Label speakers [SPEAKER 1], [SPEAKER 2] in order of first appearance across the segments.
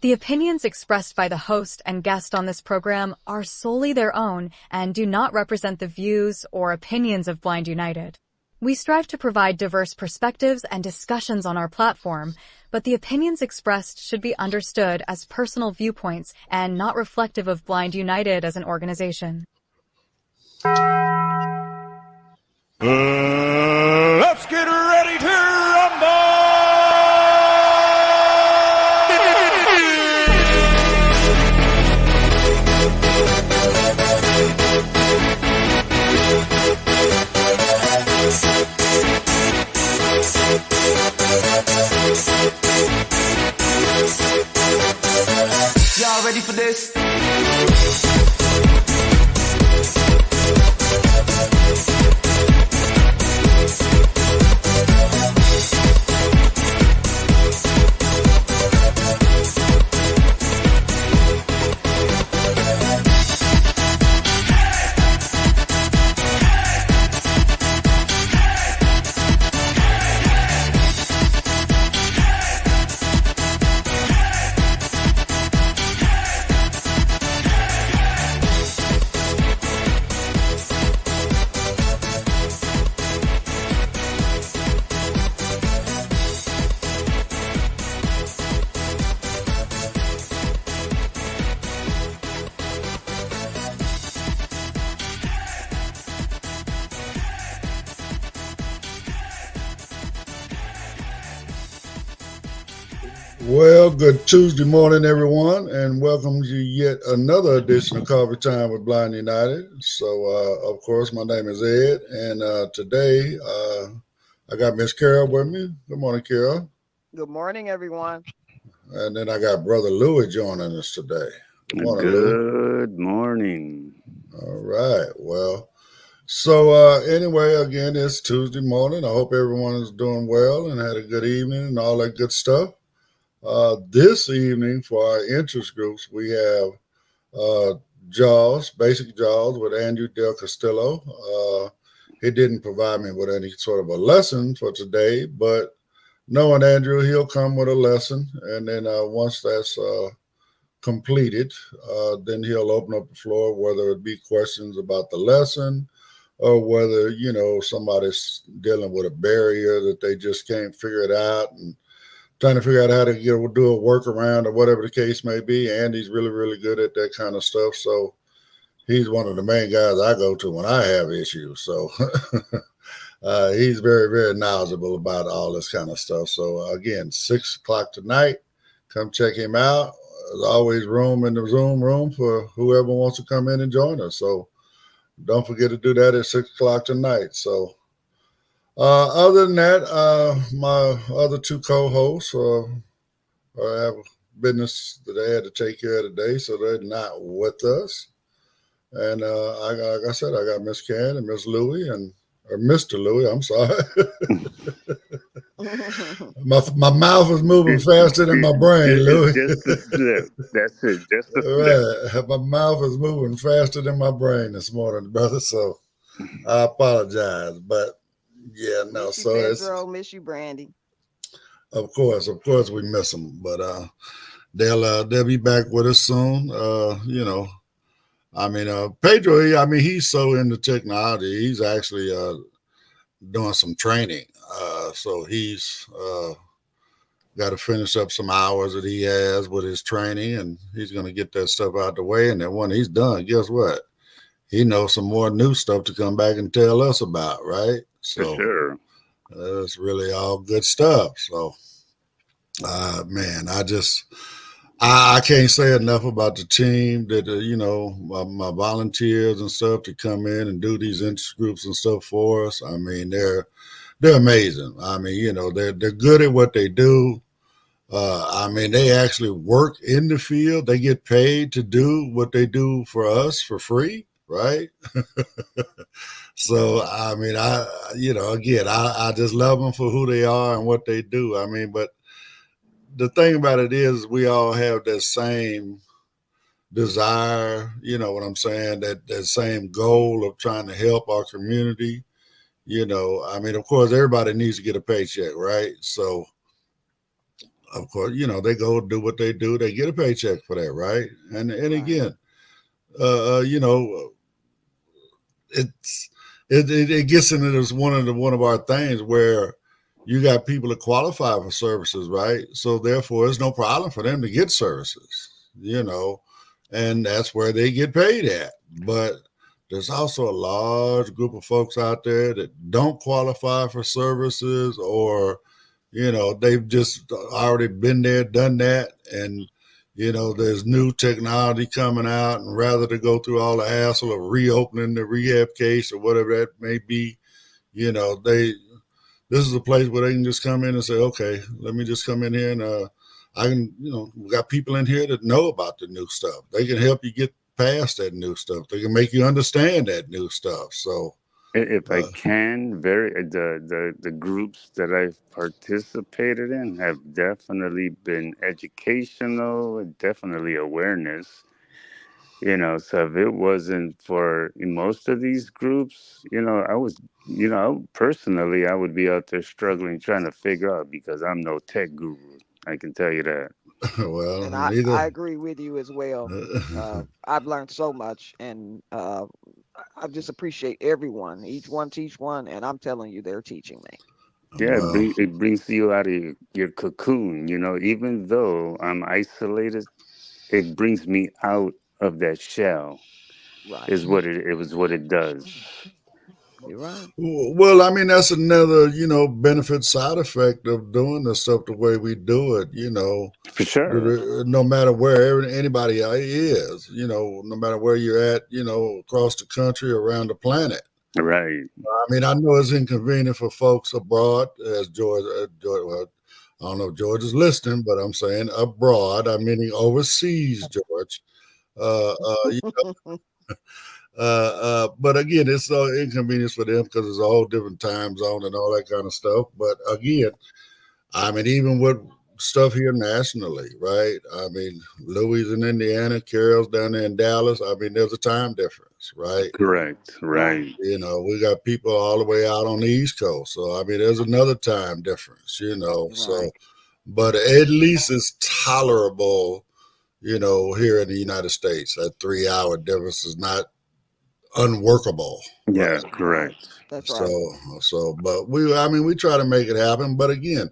[SPEAKER 1] The opinions expressed by the host and guest on this program are solely their own and do not represent the views or opinions of Blind United. We strive to provide diverse perspectives and discussions on our platform, but the opinions expressed should be understood as personal viewpoints and not reflective of Blind United as an organization.
[SPEAKER 2] Let's get ready to rumble! Y'all ready for this?
[SPEAKER 3] Well, good Tuesday morning, everyone, and welcome to yet another edition of Coffee Time with Blind United. So, of course, my name is Ed, and today I got Miss Carol with me. Good morning, Carol.
[SPEAKER 4] Good morning, everyone.
[SPEAKER 3] And then I got Brother Louis joining us today.
[SPEAKER 5] Good morning, Good morning.
[SPEAKER 3] All right. Well, so anyway, again, it's Tuesday morning. I hope everyone is doing well and had a good evening and all that good stuff. This evening for our interest groups, we have Basic Jaws with Andrew Del Castillo. He didn't provide me with any sort of a lesson for today, but knowing Andrew, he'll come with a lesson. And then once that's completed, then he'll open up the floor, whether it be questions about the lesson or whether, somebody's dealing with a barrier that they just can't figure it out and trying to figure out how to do a workaround or whatever the case may be. Andy's really, really good at that kind of stuff. So he's one of the main guys I go to when I have issues. So he's very, very knowledgeable about all this kind of stuff. So again, 6 o'clock tonight, come check him out. There's always room in the Zoom room for whoever wants to come in and join us. So don't forget to do that at 6 o'clock tonight. So other than that, my other two co-hosts have business that they had to take care of today, so they're not with us. And like I said, I got Miss Can and Miss Louie or Mr. Louie. I'm sorry. my mouth is moving faster than my brain, Louie.
[SPEAKER 5] Just a slip. That's it. Just a slip.
[SPEAKER 3] Right. My mouth is moving faster than my brain this morning, brother. So I apologize, but. Yeah, no.
[SPEAKER 4] Miss you,
[SPEAKER 3] so
[SPEAKER 4] Pedro, miss you, Brandy.
[SPEAKER 3] Of course, we miss them, but they'll be back with us soon. Pedro. He's so into technology. He's actually doing some training. So he's got to finish up some hours that he has with his training, and he's going to get that stuff out the way. And then when he's done, guess what? He knows some more new stuff to come back and tell us about, right? So,
[SPEAKER 5] for sure.
[SPEAKER 3] It's really all good stuff. So, man, I can't say enough about the team that, my volunteers and stuff to come in and do these interest groups and stuff for us. I mean, they're amazing. I mean, they're good at what they do. They actually work in the field. They get paid to do what they do for us for free, right? So, I just love them for who they are and what they do. But the thing about it is we all have that same desire, you know what I'm saying, that same goal of trying to help our community. Of course, everybody needs to get a paycheck, right? So, of course, they go do what they do. They get a paycheck for that, right? And
[SPEAKER 4] Right.
[SPEAKER 3] again, you know, it's it gets into this one of our things where you got people that qualify for services, right? So therefore, it's no problem for them to get services, and that's where they get paid at. But there's also a large group of folks out there that don't qualify for services, or they've just already been there, done that, and there's new technology coming out, and rather to go through all the hassle of reopening the rehab case or whatever that may be, they this is a place where they can just come in and say, okay, let me just come in here and I can, we got people in here that know about the new stuff. They can help you get past that new stuff. They can make you understand that new stuff. So,
[SPEAKER 5] If I
[SPEAKER 3] uh,
[SPEAKER 5] can, the groups that I've participated in have definitely been educational and definitely awareness. So if it wasn't for most of these groups, I was, personally, I would be out there struggling trying to figure out, because I'm no tech guru. I can tell you that.
[SPEAKER 3] well,
[SPEAKER 4] And I
[SPEAKER 3] neither.
[SPEAKER 4] agree with you as well. I've learned so much, and I just appreciate everyone. Each one teach one, and I'm telling you, they're teaching me.
[SPEAKER 5] Yeah,
[SPEAKER 3] Well,
[SPEAKER 5] it brings you out of your cocoon. Even though I'm isolated, it brings me out of that shell.
[SPEAKER 4] Right.
[SPEAKER 5] Is what it was. What it does.
[SPEAKER 4] You're right.
[SPEAKER 3] well, I mean, that's another, benefit side effect of doing the stuff the way we do it,
[SPEAKER 5] For sure.
[SPEAKER 3] no matter where anybody is, no matter where you're at, across the country, around the planet.
[SPEAKER 5] Right.
[SPEAKER 3] I mean, I know it's inconvenient for folks abroad, as George, well, I don't know if George is listening, but I'm saying abroad, I'm meaning overseas, George. Uh, uh, but again, it's so inconvenience for them because it's a whole different time zone and all that kind of stuff. But again, I mean, even with stuff here nationally, right? I mean, Louis in Indiana, Carol's down there in Dallas. I mean, there's a time difference, right?
[SPEAKER 5] Correct.
[SPEAKER 4] Right.
[SPEAKER 5] Right.
[SPEAKER 3] We got people all the way out on the East Coast. So, I mean, there's another time difference,
[SPEAKER 4] Right.
[SPEAKER 3] So, but at least it's tolerable, here in the United States. That 3 hour difference is not unworkable,
[SPEAKER 5] Yeah.
[SPEAKER 3] right?
[SPEAKER 4] Right.
[SPEAKER 5] Correct.
[SPEAKER 4] That's
[SPEAKER 3] So,
[SPEAKER 4] right.
[SPEAKER 3] but I mean, we try to make it happen. But again,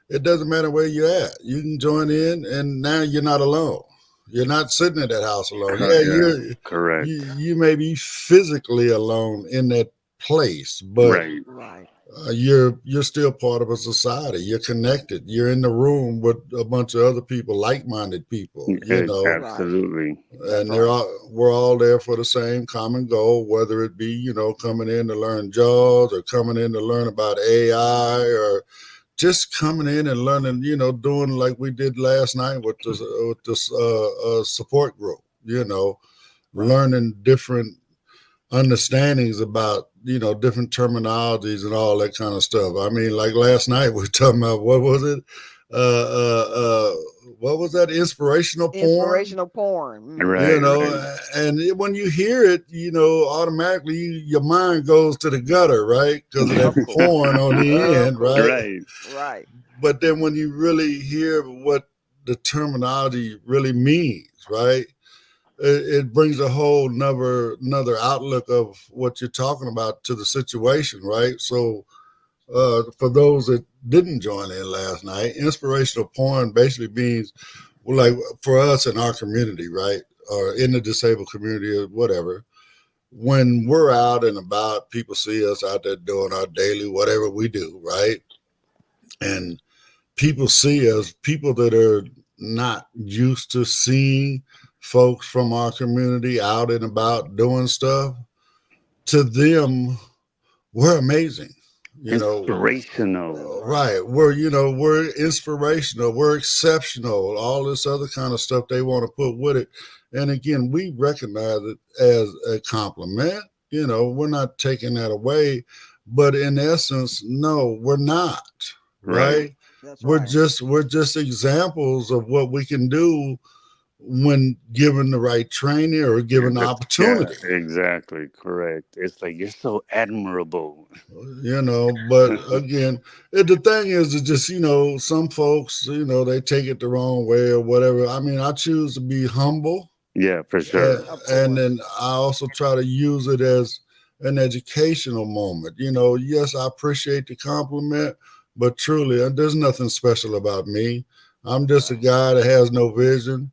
[SPEAKER 3] it doesn't matter where you're at. You can join in, and now you're not alone. You're not sitting at that house alone. Yeah,
[SPEAKER 5] Yeah.
[SPEAKER 3] you
[SPEAKER 5] Correct.
[SPEAKER 3] you may be physically alone in that place, but
[SPEAKER 5] Right.
[SPEAKER 4] Right.
[SPEAKER 3] you're still part of a society. You're connected. You're in the room with a bunch of other people, like-minded people.
[SPEAKER 4] Right.
[SPEAKER 5] Absolutely.
[SPEAKER 4] That's
[SPEAKER 3] And
[SPEAKER 4] right.
[SPEAKER 3] we're all there for the same common goal, whether it be coming in to learn jaws, or coming in to learn about AI, or just coming in and learning, doing like we did last night with this support group,
[SPEAKER 4] Right.
[SPEAKER 3] learning different understandings about different terminologies and all that kind of stuff. I mean, like last night we were talking about, what was it? Uh, uh, uh, what was that? Inspirational porn.
[SPEAKER 4] Inspirational porn.
[SPEAKER 5] Right. Right.
[SPEAKER 3] And when you hear it, automatically your mind goes to the gutter, right? Because of that
[SPEAKER 4] Of course.
[SPEAKER 3] porn on the
[SPEAKER 4] Of
[SPEAKER 3] end, right?
[SPEAKER 4] course.
[SPEAKER 5] Right.
[SPEAKER 4] Right.
[SPEAKER 3] But then when you really hear what the terminology really means, right? It brings a whole another outlook of what you're talking about to the situation, right? So for those that didn't join in last night, inspirational porn basically means, well, like for us in our community, right, or in the disabled community or whatever, when we're out and about, people see us out there doing our daily whatever we do, right, and people see us, people that are not used to seeing folks from our community out and about doing stuff, to them, we're amazing. You know,
[SPEAKER 5] Inspirational.
[SPEAKER 4] Right.
[SPEAKER 3] right. We're inspirational, we're exceptional, all this other kind of stuff they want to put with it. And again, we recognize it as a compliment. We're not taking that away, but in essence, no, we're not.
[SPEAKER 5] Right.
[SPEAKER 3] Right?
[SPEAKER 4] That's
[SPEAKER 3] we're
[SPEAKER 4] right.
[SPEAKER 3] just we're just examples of what we can do when given the right training or given the
[SPEAKER 5] Yeah,
[SPEAKER 3] opportunity.
[SPEAKER 5] exactly. Correct. It's like, you're so admirable.
[SPEAKER 3] But again, the thing is, it's just, some folks, they take it the wrong way or whatever. I mean, I choose to be humble,
[SPEAKER 5] Yeah, for
[SPEAKER 3] uh,
[SPEAKER 5] sure.
[SPEAKER 4] Of
[SPEAKER 3] and
[SPEAKER 4] course.
[SPEAKER 3] then I also try to use it as an educational moment. Yes, I appreciate the compliment, but truly, there's nothing special about me. I'm just a
[SPEAKER 4] Right.
[SPEAKER 3] guy that has no vision,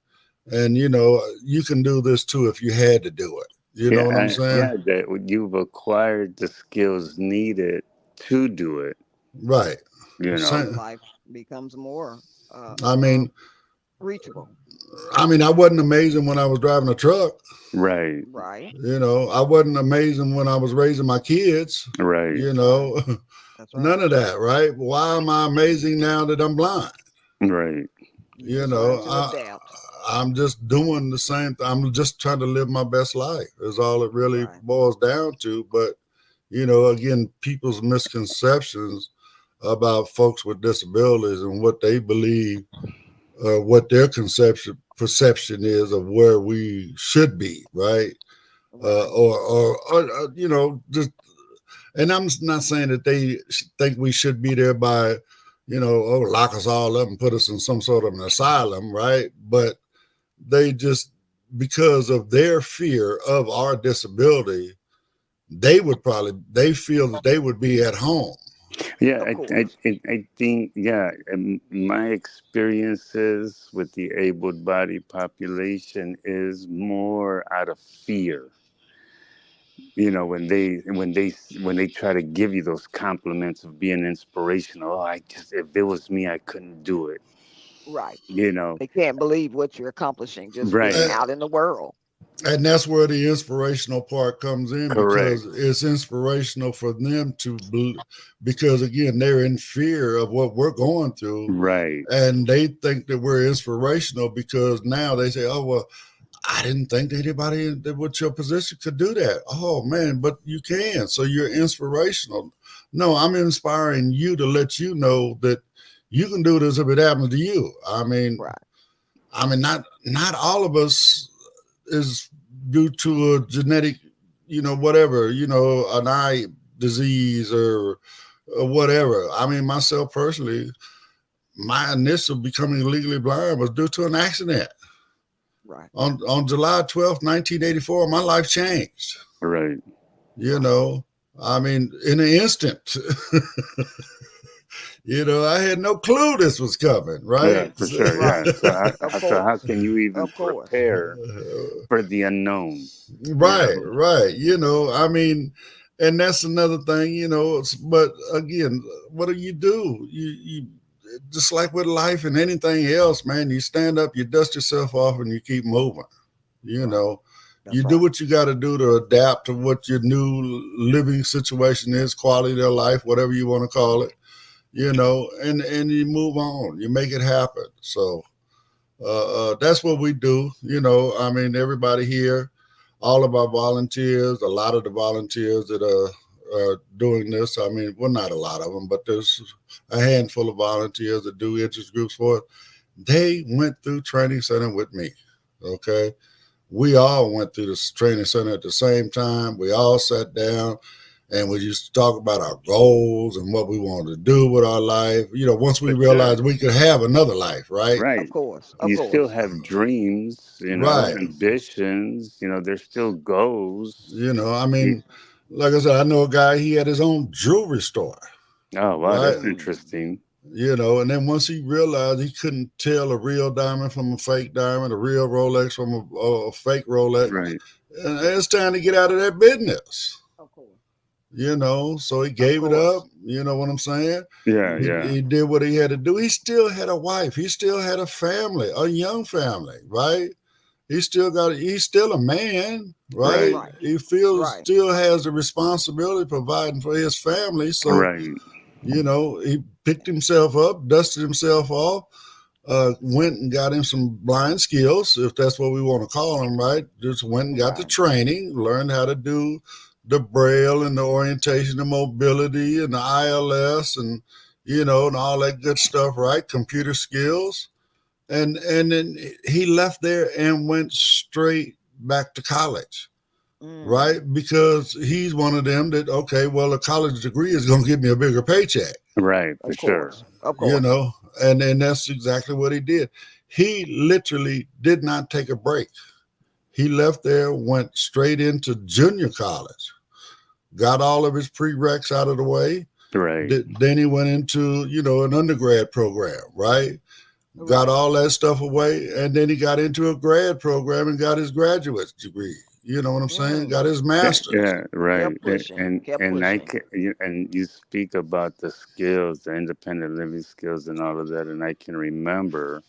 [SPEAKER 3] and you can do this too if you had to do it. You know
[SPEAKER 5] Yeah,
[SPEAKER 3] what I'm saying?
[SPEAKER 5] yeah, that you've acquired the skills needed to do it,
[SPEAKER 3] Right.
[SPEAKER 5] you know.
[SPEAKER 4] And
[SPEAKER 3] Same.
[SPEAKER 4] life becomes more
[SPEAKER 3] I mean,
[SPEAKER 4] reachable.
[SPEAKER 3] I wasn't amazing when I was driving a truck.
[SPEAKER 5] Right,
[SPEAKER 4] Right.
[SPEAKER 3] I wasn't amazing when I was raising my kids.
[SPEAKER 5] right,
[SPEAKER 3] You
[SPEAKER 4] That's right.
[SPEAKER 3] know,
[SPEAKER 4] That's
[SPEAKER 3] none
[SPEAKER 4] right.
[SPEAKER 3] of that, right? Why am I amazing now that I'm blind?
[SPEAKER 5] right.
[SPEAKER 4] You
[SPEAKER 3] You
[SPEAKER 4] just learn
[SPEAKER 3] know,
[SPEAKER 4] to
[SPEAKER 3] I,
[SPEAKER 4] adapt.
[SPEAKER 3] I'm just doing the same thing. I'm just trying to live my best life, is all it really
[SPEAKER 4] Right.
[SPEAKER 3] boils down to. But, again, people's misconceptions about folks with disabilities and what they believe, what their perception is of where we should be, right?
[SPEAKER 4] Right.
[SPEAKER 3] Just, and I'm not saying that they think we should be there by, lock us all up and put us in some sort of an asylum, right? But they just, because of their fear of our disability, they feel that they would be at home.
[SPEAKER 5] Yeah,
[SPEAKER 4] Of course.
[SPEAKER 5] I think, yeah, my experiences with the able-bodied population is more out of fear. When they try to give you those compliments of being inspirational. Oh, if it was me, I couldn't do it.
[SPEAKER 4] Right.
[SPEAKER 5] You know,
[SPEAKER 4] They can't believe what you're accomplishing just being
[SPEAKER 5] right?
[SPEAKER 3] And,
[SPEAKER 4] out in the world.
[SPEAKER 3] and that's where the inspirational part comes in,
[SPEAKER 5] Correct.
[SPEAKER 3] because it's inspirational for them because again, they're in fear of what we're going through,
[SPEAKER 5] Right.
[SPEAKER 3] and they think that we're inspirational because now they say, "Oh well, I didn't think anybody with your position could do that." Oh man, but you can. So you're inspirational. No, I'm inspiring you to let you know that you can do this if it happens to you.
[SPEAKER 4] Right.
[SPEAKER 3] Not all of us is due to a genetic, whatever, an eye disease or whatever. I mean, myself personally, my initial becoming legally blind was due to an accident.
[SPEAKER 4] Right.
[SPEAKER 3] On July 12th, 1984, my life changed.
[SPEAKER 5] Right.
[SPEAKER 3] You
[SPEAKER 4] Right.
[SPEAKER 3] know, in an instant. I had no clue this was coming,
[SPEAKER 5] Yeah,
[SPEAKER 3] right?
[SPEAKER 5] for sure. Yeah.
[SPEAKER 4] Right.
[SPEAKER 5] So
[SPEAKER 4] Of
[SPEAKER 5] how
[SPEAKER 4] course.
[SPEAKER 5] can you even
[SPEAKER 4] Of course.
[SPEAKER 5] prepare for the unknown? You
[SPEAKER 3] Right,
[SPEAKER 5] know.
[SPEAKER 3] right. And that's another thing, but again, what do? You just like with life and anything else, man, you stand up, you dust yourself off, and you keep moving. You
[SPEAKER 4] Right.
[SPEAKER 3] know, you
[SPEAKER 4] That's
[SPEAKER 3] do
[SPEAKER 4] right.
[SPEAKER 3] what you got to do to adapt to what your new living situation is, quality of life, whatever you want to call it, and you move on, you make it happen. So, that's what we do. Everybody here, all of our volunteers, a lot of the volunteers that are doing this. Well, not a lot of them, but there's a handful of volunteers that do interest groups for us. They went through training center with me. Okay. We all went through this training center at the same time. We all sat down and we used to talk about our goals and what we wanted to do with our life. Once we
[SPEAKER 5] For sure.
[SPEAKER 3] realized we could have another life, right?
[SPEAKER 4] Of
[SPEAKER 5] Right.
[SPEAKER 4] course. Of
[SPEAKER 5] You still
[SPEAKER 4] course.
[SPEAKER 5] have dreams,
[SPEAKER 3] Right.
[SPEAKER 5] ambitions, there's still goals.
[SPEAKER 3] You know, I
[SPEAKER 5] You,
[SPEAKER 3] mean, like I said, I know a guy, he had his own jewelry store,
[SPEAKER 5] oh, wow,
[SPEAKER 3] right?
[SPEAKER 5] that's
[SPEAKER 4] Mm.
[SPEAKER 5] interesting.
[SPEAKER 3] And then once he realized he couldn't tell a real diamond from a fake diamond, a real Rolex from a fake Rolex,
[SPEAKER 5] Right.
[SPEAKER 3] it's time to get out of that business.
[SPEAKER 4] Of course.
[SPEAKER 3] So he
[SPEAKER 4] Of
[SPEAKER 3] gave it up.
[SPEAKER 4] course.
[SPEAKER 3] You know what I'm saying?
[SPEAKER 5] Yeah,
[SPEAKER 3] He,
[SPEAKER 5] yeah.
[SPEAKER 3] he did what he had to do. He still had a wife. He still had a family, a young family, right? He's still a man, right?
[SPEAKER 5] Right.
[SPEAKER 4] Right.
[SPEAKER 3] He feels
[SPEAKER 4] Right.
[SPEAKER 3] still has the responsibility providing for his family. So,
[SPEAKER 5] Right.
[SPEAKER 3] he picked himself up, dusted himself off, went and got him some blind skills, if that's what we want to call them, right? Just went and got the
[SPEAKER 4] Right.
[SPEAKER 3] training, learned how to do the braille and the orientation and mobility and the ILS and, and all that good stuff, right? Computer skills. and then he left there and went straight back to college, right?
[SPEAKER 4] Mm-hmm.
[SPEAKER 3] Because he's one of them that, okay, well, a college degree is going to give me a bigger paycheck,
[SPEAKER 5] Right, for
[SPEAKER 4] Of
[SPEAKER 5] sure.
[SPEAKER 4] course. Of
[SPEAKER 3] you
[SPEAKER 4] course.
[SPEAKER 3] know, and that's exactly what he did. He literally did not take a break. He left there, went straight into junior college, got all of his prereqs out of the way.
[SPEAKER 5] Right.
[SPEAKER 3] Then he went into, an undergrad program, right? Got
[SPEAKER 4] Right.
[SPEAKER 3] all that stuff away, and then he got into a grad program and got his graduate degree. You know what I'm saying?
[SPEAKER 4] Mm.
[SPEAKER 3] Got his
[SPEAKER 5] Yeah,
[SPEAKER 3] master's.
[SPEAKER 5] yeah, right.
[SPEAKER 4] Kept pushing. Kept
[SPEAKER 5] And I
[SPEAKER 4] pushing.
[SPEAKER 5] can and you speak about the skills, the independent living skills, and all of that. And I can remember,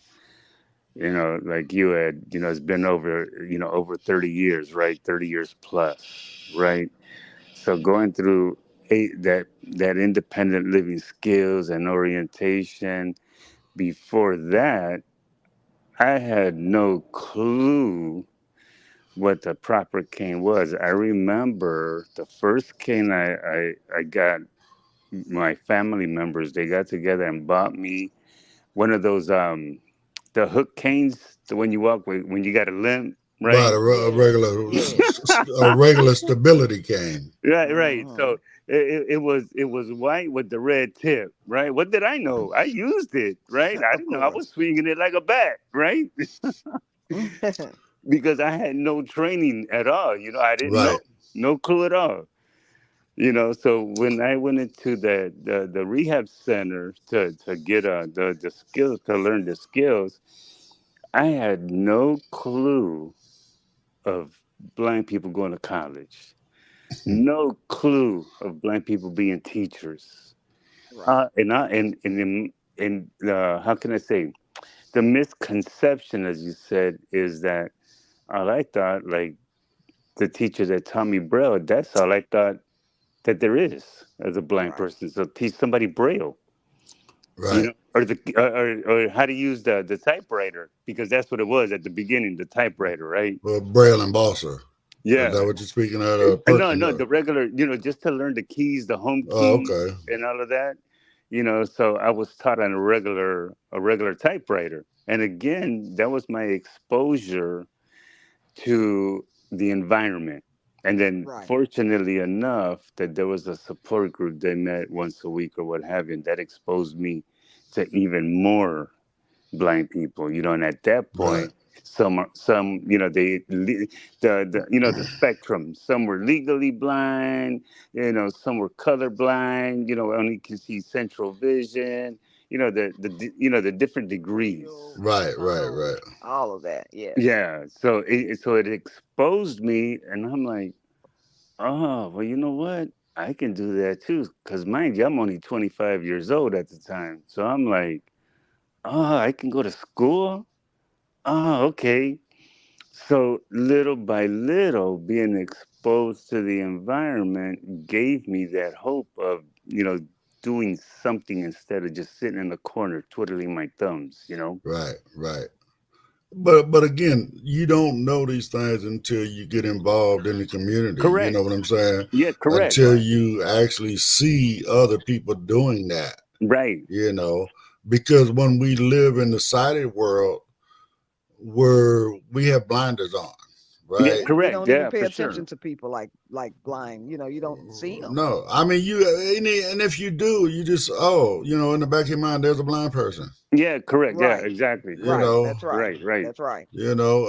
[SPEAKER 5] like you had, it's been over 30 years, right? 30 years plus, right? So going through that independent living skills and orientation. Before that, I had no clue what the proper cane was. I remember the first cane I got, my family members, they got together and bought me one of those the hook canes, the one you walk with when you got a limp,
[SPEAKER 3] Right,
[SPEAKER 5] right?
[SPEAKER 3] a
[SPEAKER 4] Yes.
[SPEAKER 3] regular,
[SPEAKER 4] Yes.
[SPEAKER 3] a regular stability cane.
[SPEAKER 5] Right, right.
[SPEAKER 4] Mm-hmm.
[SPEAKER 5] So it was white with the red tip, right? What did I know? I used it, right? I
[SPEAKER 4] Of
[SPEAKER 5] didn't know I was
[SPEAKER 4] course.
[SPEAKER 5] swinging it like a bat, right? Because I had no training at all. I didn't
[SPEAKER 3] Right.
[SPEAKER 5] know, no clue at all. So when I went into the rehab center to get the skills, to learn the skills, I had no clue of blind people going to college. No clue of blind people being teachers.
[SPEAKER 4] Right.
[SPEAKER 5] How can I say, the misconception, as you said, is that all I thought, like the teacher that taught me Braille, that's all I thought that there is as a blind
[SPEAKER 4] Right.
[SPEAKER 5] person. So teach somebody Braille,
[SPEAKER 3] Right.
[SPEAKER 5] or how to use the typewriter, because that's what it was at the beginning, the typewriter, right?
[SPEAKER 3] Well, Braille and Bosser. Is that
[SPEAKER 5] Yeah.
[SPEAKER 3] what you're speaking of?
[SPEAKER 5] No, no, the regular, just to learn the keys, the home
[SPEAKER 3] Oh,
[SPEAKER 5] keys,
[SPEAKER 3] okay.
[SPEAKER 5] and all of that. So I was taught on a regular typewriter, and again, that was my exposure to the environment. And then,
[SPEAKER 4] Right.
[SPEAKER 5] fortunately enough, that there was a support group they met once a week or what have you, and that exposed me to even more blind people. And at that
[SPEAKER 3] Right.
[SPEAKER 5] point, some, the spectrum. Some were legally blind. Some were colorblind. Only can see central vision. The different degrees.
[SPEAKER 4] Real,
[SPEAKER 3] Right. Right.
[SPEAKER 4] tunnel,
[SPEAKER 3] Right.
[SPEAKER 4] all of that. Yes.
[SPEAKER 5] Yeah, so it exposed me, and I'm like, oh, well, you know what? I can do that too. Because mind you, I'm only 25 years old at the time. So I'm like, oh, I can go to school? Oh, okay. So little by little, being exposed to the environment gave me that hope of, doing something instead of just sitting in the corner twiddling my thumbs.
[SPEAKER 3] Right. Right. But again, you don't know these things until you get involved in the community. You know
[SPEAKER 5] Correct.
[SPEAKER 3] what I'm saying?
[SPEAKER 5] Yeah, correct.
[SPEAKER 3] Until
[SPEAKER 4] Right.
[SPEAKER 3] you actually see other people doing that.
[SPEAKER 5] Right.
[SPEAKER 3] You know, because when we live in the sighted world, where we have blinders on,
[SPEAKER 5] Yeah,
[SPEAKER 3] right?
[SPEAKER 4] We
[SPEAKER 5] correct.
[SPEAKER 4] don't even
[SPEAKER 5] Yeah,
[SPEAKER 4] pay
[SPEAKER 5] for
[SPEAKER 4] attention
[SPEAKER 5] sure.
[SPEAKER 4] to people like blind. You don't see them.
[SPEAKER 3] No, I mean and if you do, you just in the back of your mind, there's a blind person.
[SPEAKER 5] Yeah, correct. Yeah,
[SPEAKER 4] Right.
[SPEAKER 5] exactly.
[SPEAKER 3] You
[SPEAKER 4] Right.
[SPEAKER 5] Correct.
[SPEAKER 3] know,
[SPEAKER 4] That's right.
[SPEAKER 5] Right, right.
[SPEAKER 4] That's right.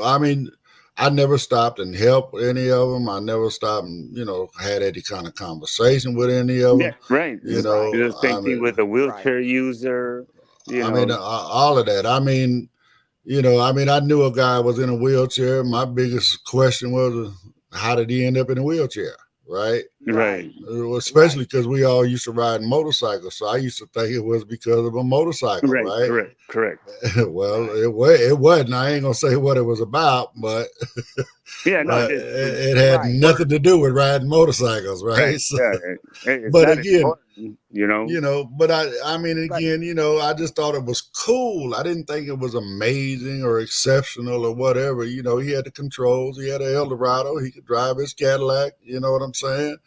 [SPEAKER 3] I mean, I never stopped and helped any of them. I never stopped and had any kind of conversation with any of
[SPEAKER 5] Yeah,
[SPEAKER 3] them.
[SPEAKER 5] right.
[SPEAKER 4] Right.
[SPEAKER 5] The same thing with a
[SPEAKER 4] Right.
[SPEAKER 5] wheelchair user, you
[SPEAKER 3] I mean,
[SPEAKER 5] know.
[SPEAKER 3] all of that. I mean, I knew a guy was in a wheelchair. My biggest question was, how did he end up in a wheelchair? Right.
[SPEAKER 4] Right.
[SPEAKER 5] Right.
[SPEAKER 3] Especially
[SPEAKER 4] Right.
[SPEAKER 3] because we all used to ride motorcycles. So I used to think it was because of a motorcycle,
[SPEAKER 5] Right,
[SPEAKER 3] right?
[SPEAKER 5] correct, correct.
[SPEAKER 3] Well,
[SPEAKER 4] Right.
[SPEAKER 3] it wasn't. I ain't gonna say what it was about, but
[SPEAKER 5] Yeah, no,
[SPEAKER 4] Right.
[SPEAKER 3] it had
[SPEAKER 4] Right.
[SPEAKER 3] nothing to do with riding motorcycles,
[SPEAKER 5] right.
[SPEAKER 3] right? So,
[SPEAKER 5] Yeah, it's
[SPEAKER 3] but
[SPEAKER 5] not
[SPEAKER 3] again,
[SPEAKER 5] important.
[SPEAKER 3] but I mean,
[SPEAKER 4] But
[SPEAKER 3] again, I just thought it was cool. I didn't think it was amazing or exceptional or whatever. He had the controls. He had an Eldorado. He could drive his Cadillac. You know what I'm saying?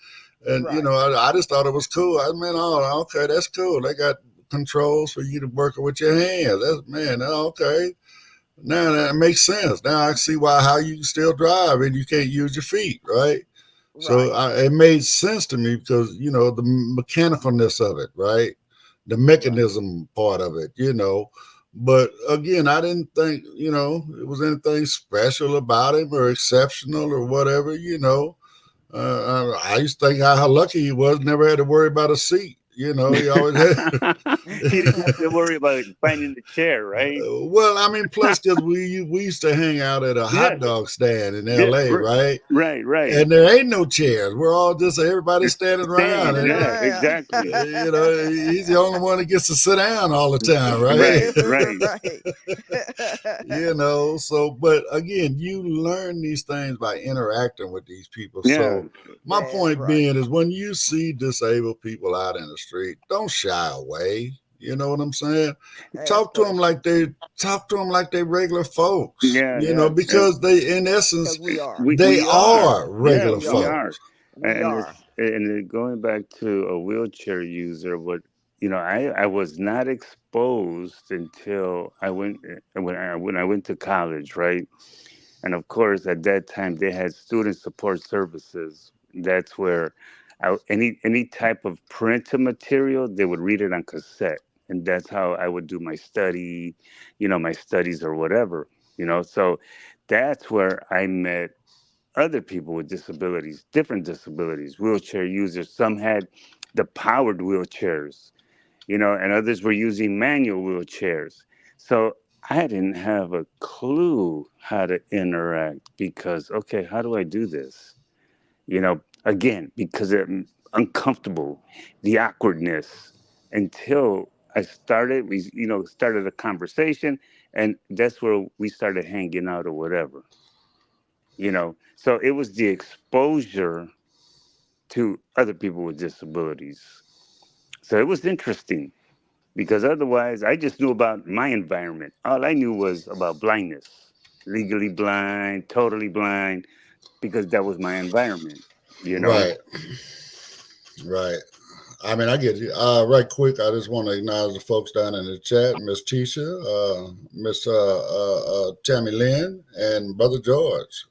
[SPEAKER 3] And
[SPEAKER 4] right.
[SPEAKER 3] I just thought it was cool. I mean, oh, okay, that's cool. They got controls for you to work with your hands. Okay. Now that makes sense. Now I see how you can still drive and you can't use your feet, right? So
[SPEAKER 4] Right.
[SPEAKER 3] it made sense to me because, the mechanicalness of it, right? The
[SPEAKER 4] Right.
[SPEAKER 3] mechanism part of it, But again, I didn't think, it was anything special about him or exceptional or whatever, I used to think how lucky he was, never had to worry about a seat. He always had.
[SPEAKER 5] He didn't have to worry about finding the chair, right?
[SPEAKER 3] Well, I mean, plus because we used to hang out at a
[SPEAKER 5] Yeah,
[SPEAKER 3] hot dog stand in
[SPEAKER 5] yeah,
[SPEAKER 3] L.A., right?
[SPEAKER 5] right.
[SPEAKER 3] And there ain't no chairs. We're all just everybody standing around,
[SPEAKER 5] Standing,
[SPEAKER 3] and
[SPEAKER 5] yeah,
[SPEAKER 4] Around.
[SPEAKER 5] exactly.
[SPEAKER 3] he's the only one that gets to sit down all the time, right?
[SPEAKER 5] Right, right.
[SPEAKER 4] Right.
[SPEAKER 3] So, but again, you learn these things by interacting with these people.
[SPEAKER 5] Yeah,
[SPEAKER 3] So, my
[SPEAKER 4] That's
[SPEAKER 3] point
[SPEAKER 4] right.
[SPEAKER 3] being is when you see disabled people out in the street, don't shy away. You know what I'm saying?
[SPEAKER 4] Ask
[SPEAKER 3] Talk to them like
[SPEAKER 4] questions.
[SPEAKER 3] they regular folks.
[SPEAKER 5] yeah, yeah.
[SPEAKER 3] Because they, in
[SPEAKER 4] Because
[SPEAKER 3] essence,
[SPEAKER 4] we are.
[SPEAKER 3] they
[SPEAKER 5] We are.
[SPEAKER 3] are
[SPEAKER 5] Yeah,
[SPEAKER 3] regular
[SPEAKER 4] We
[SPEAKER 5] we
[SPEAKER 4] are.
[SPEAKER 5] are.
[SPEAKER 3] folks.
[SPEAKER 4] We are.
[SPEAKER 5] Going back to a wheelchair user, I was not exposed until I went when I went to college, right? And of course, at that time, they had student support services. That's where any type of printed material, they would read it on cassette, and that's how I would do my my studies or whatever. So that's where I met other people with disabilities, different disabilities, wheelchair users. Some had the powered wheelchairs, and others were using manual wheelchairs. So I didn't have a clue how to interact because, okay, how do I do this? Again, because I'm uncomfortable, the awkwardness until we started a conversation, and that's where we started hanging out or whatever. So it was the exposure to other people with disabilities. So it was interesting because otherwise I just knew about my environment. All I knew was about blindness, legally blind, totally blind, because that was my environment.
[SPEAKER 3] Right, right. I mean, I get you. Right quick, I just want to acknowledge the folks down in the chat, Miss Tisha, Miss Tammy Lynn, and Brother George.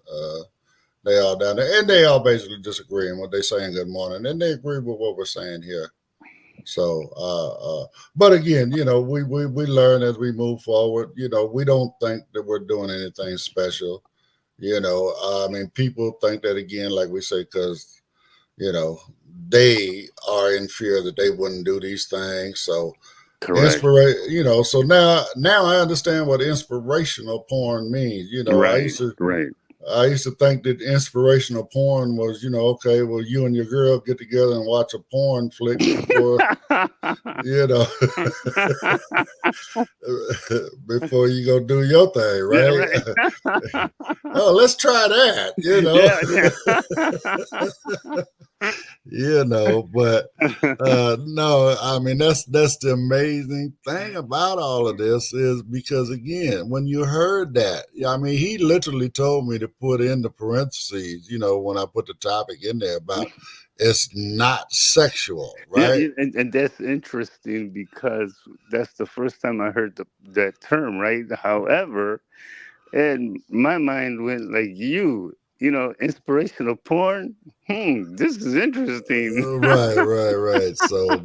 [SPEAKER 3] They all down there, and they all basically disagreeing what they saying good morning, and they agree with what we're saying here. So, but again, we learn as we move forward. We don't think that we're doing anything special. I mean, people think that again, like we say, because you know they are in fear that they wouldn't do these things. So,
[SPEAKER 5] Correct.
[SPEAKER 3] So now I understand what inspirational porn means.
[SPEAKER 5] Right. Right.
[SPEAKER 3] I used to think that inspirational porn was, okay, well, you and your girl get together and watch a porn flick before, you know, before you go do your thing,
[SPEAKER 5] Yeah.
[SPEAKER 3] right?
[SPEAKER 5] Right.
[SPEAKER 3] Oh, let's try that,
[SPEAKER 5] Yeah.
[SPEAKER 3] but no, I mean that's the amazing thing about all of this is because again, when you heard that, I mean, he literally told me to put in the parentheses, when I put the topic in there about it's not sexual,
[SPEAKER 5] Yeah,
[SPEAKER 3] right?
[SPEAKER 5] and that's interesting because that's the first time I heard that term, right? However, and my mind went like inspirational porn. This is interesting.
[SPEAKER 3] Right. So,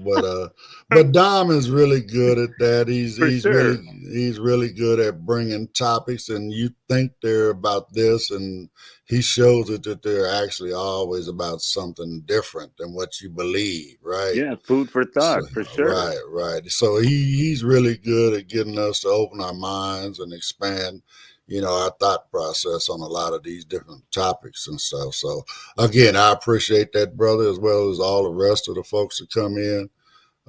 [SPEAKER 3] but Dom is really good at that. He's
[SPEAKER 5] For
[SPEAKER 3] he's really
[SPEAKER 5] sure.
[SPEAKER 3] he's really good at bringing topics, and you think they're about this, and he shows it that they're actually always about something different than what you believe, right?
[SPEAKER 5] Yeah, food for
[SPEAKER 3] So,
[SPEAKER 5] thought, for sure.
[SPEAKER 3] right. So he's really good at getting us to open our minds and expand, our thought process on a lot of these different topics and stuff. So again, I appreciate that, brother, as well as all the rest of the folks that come in.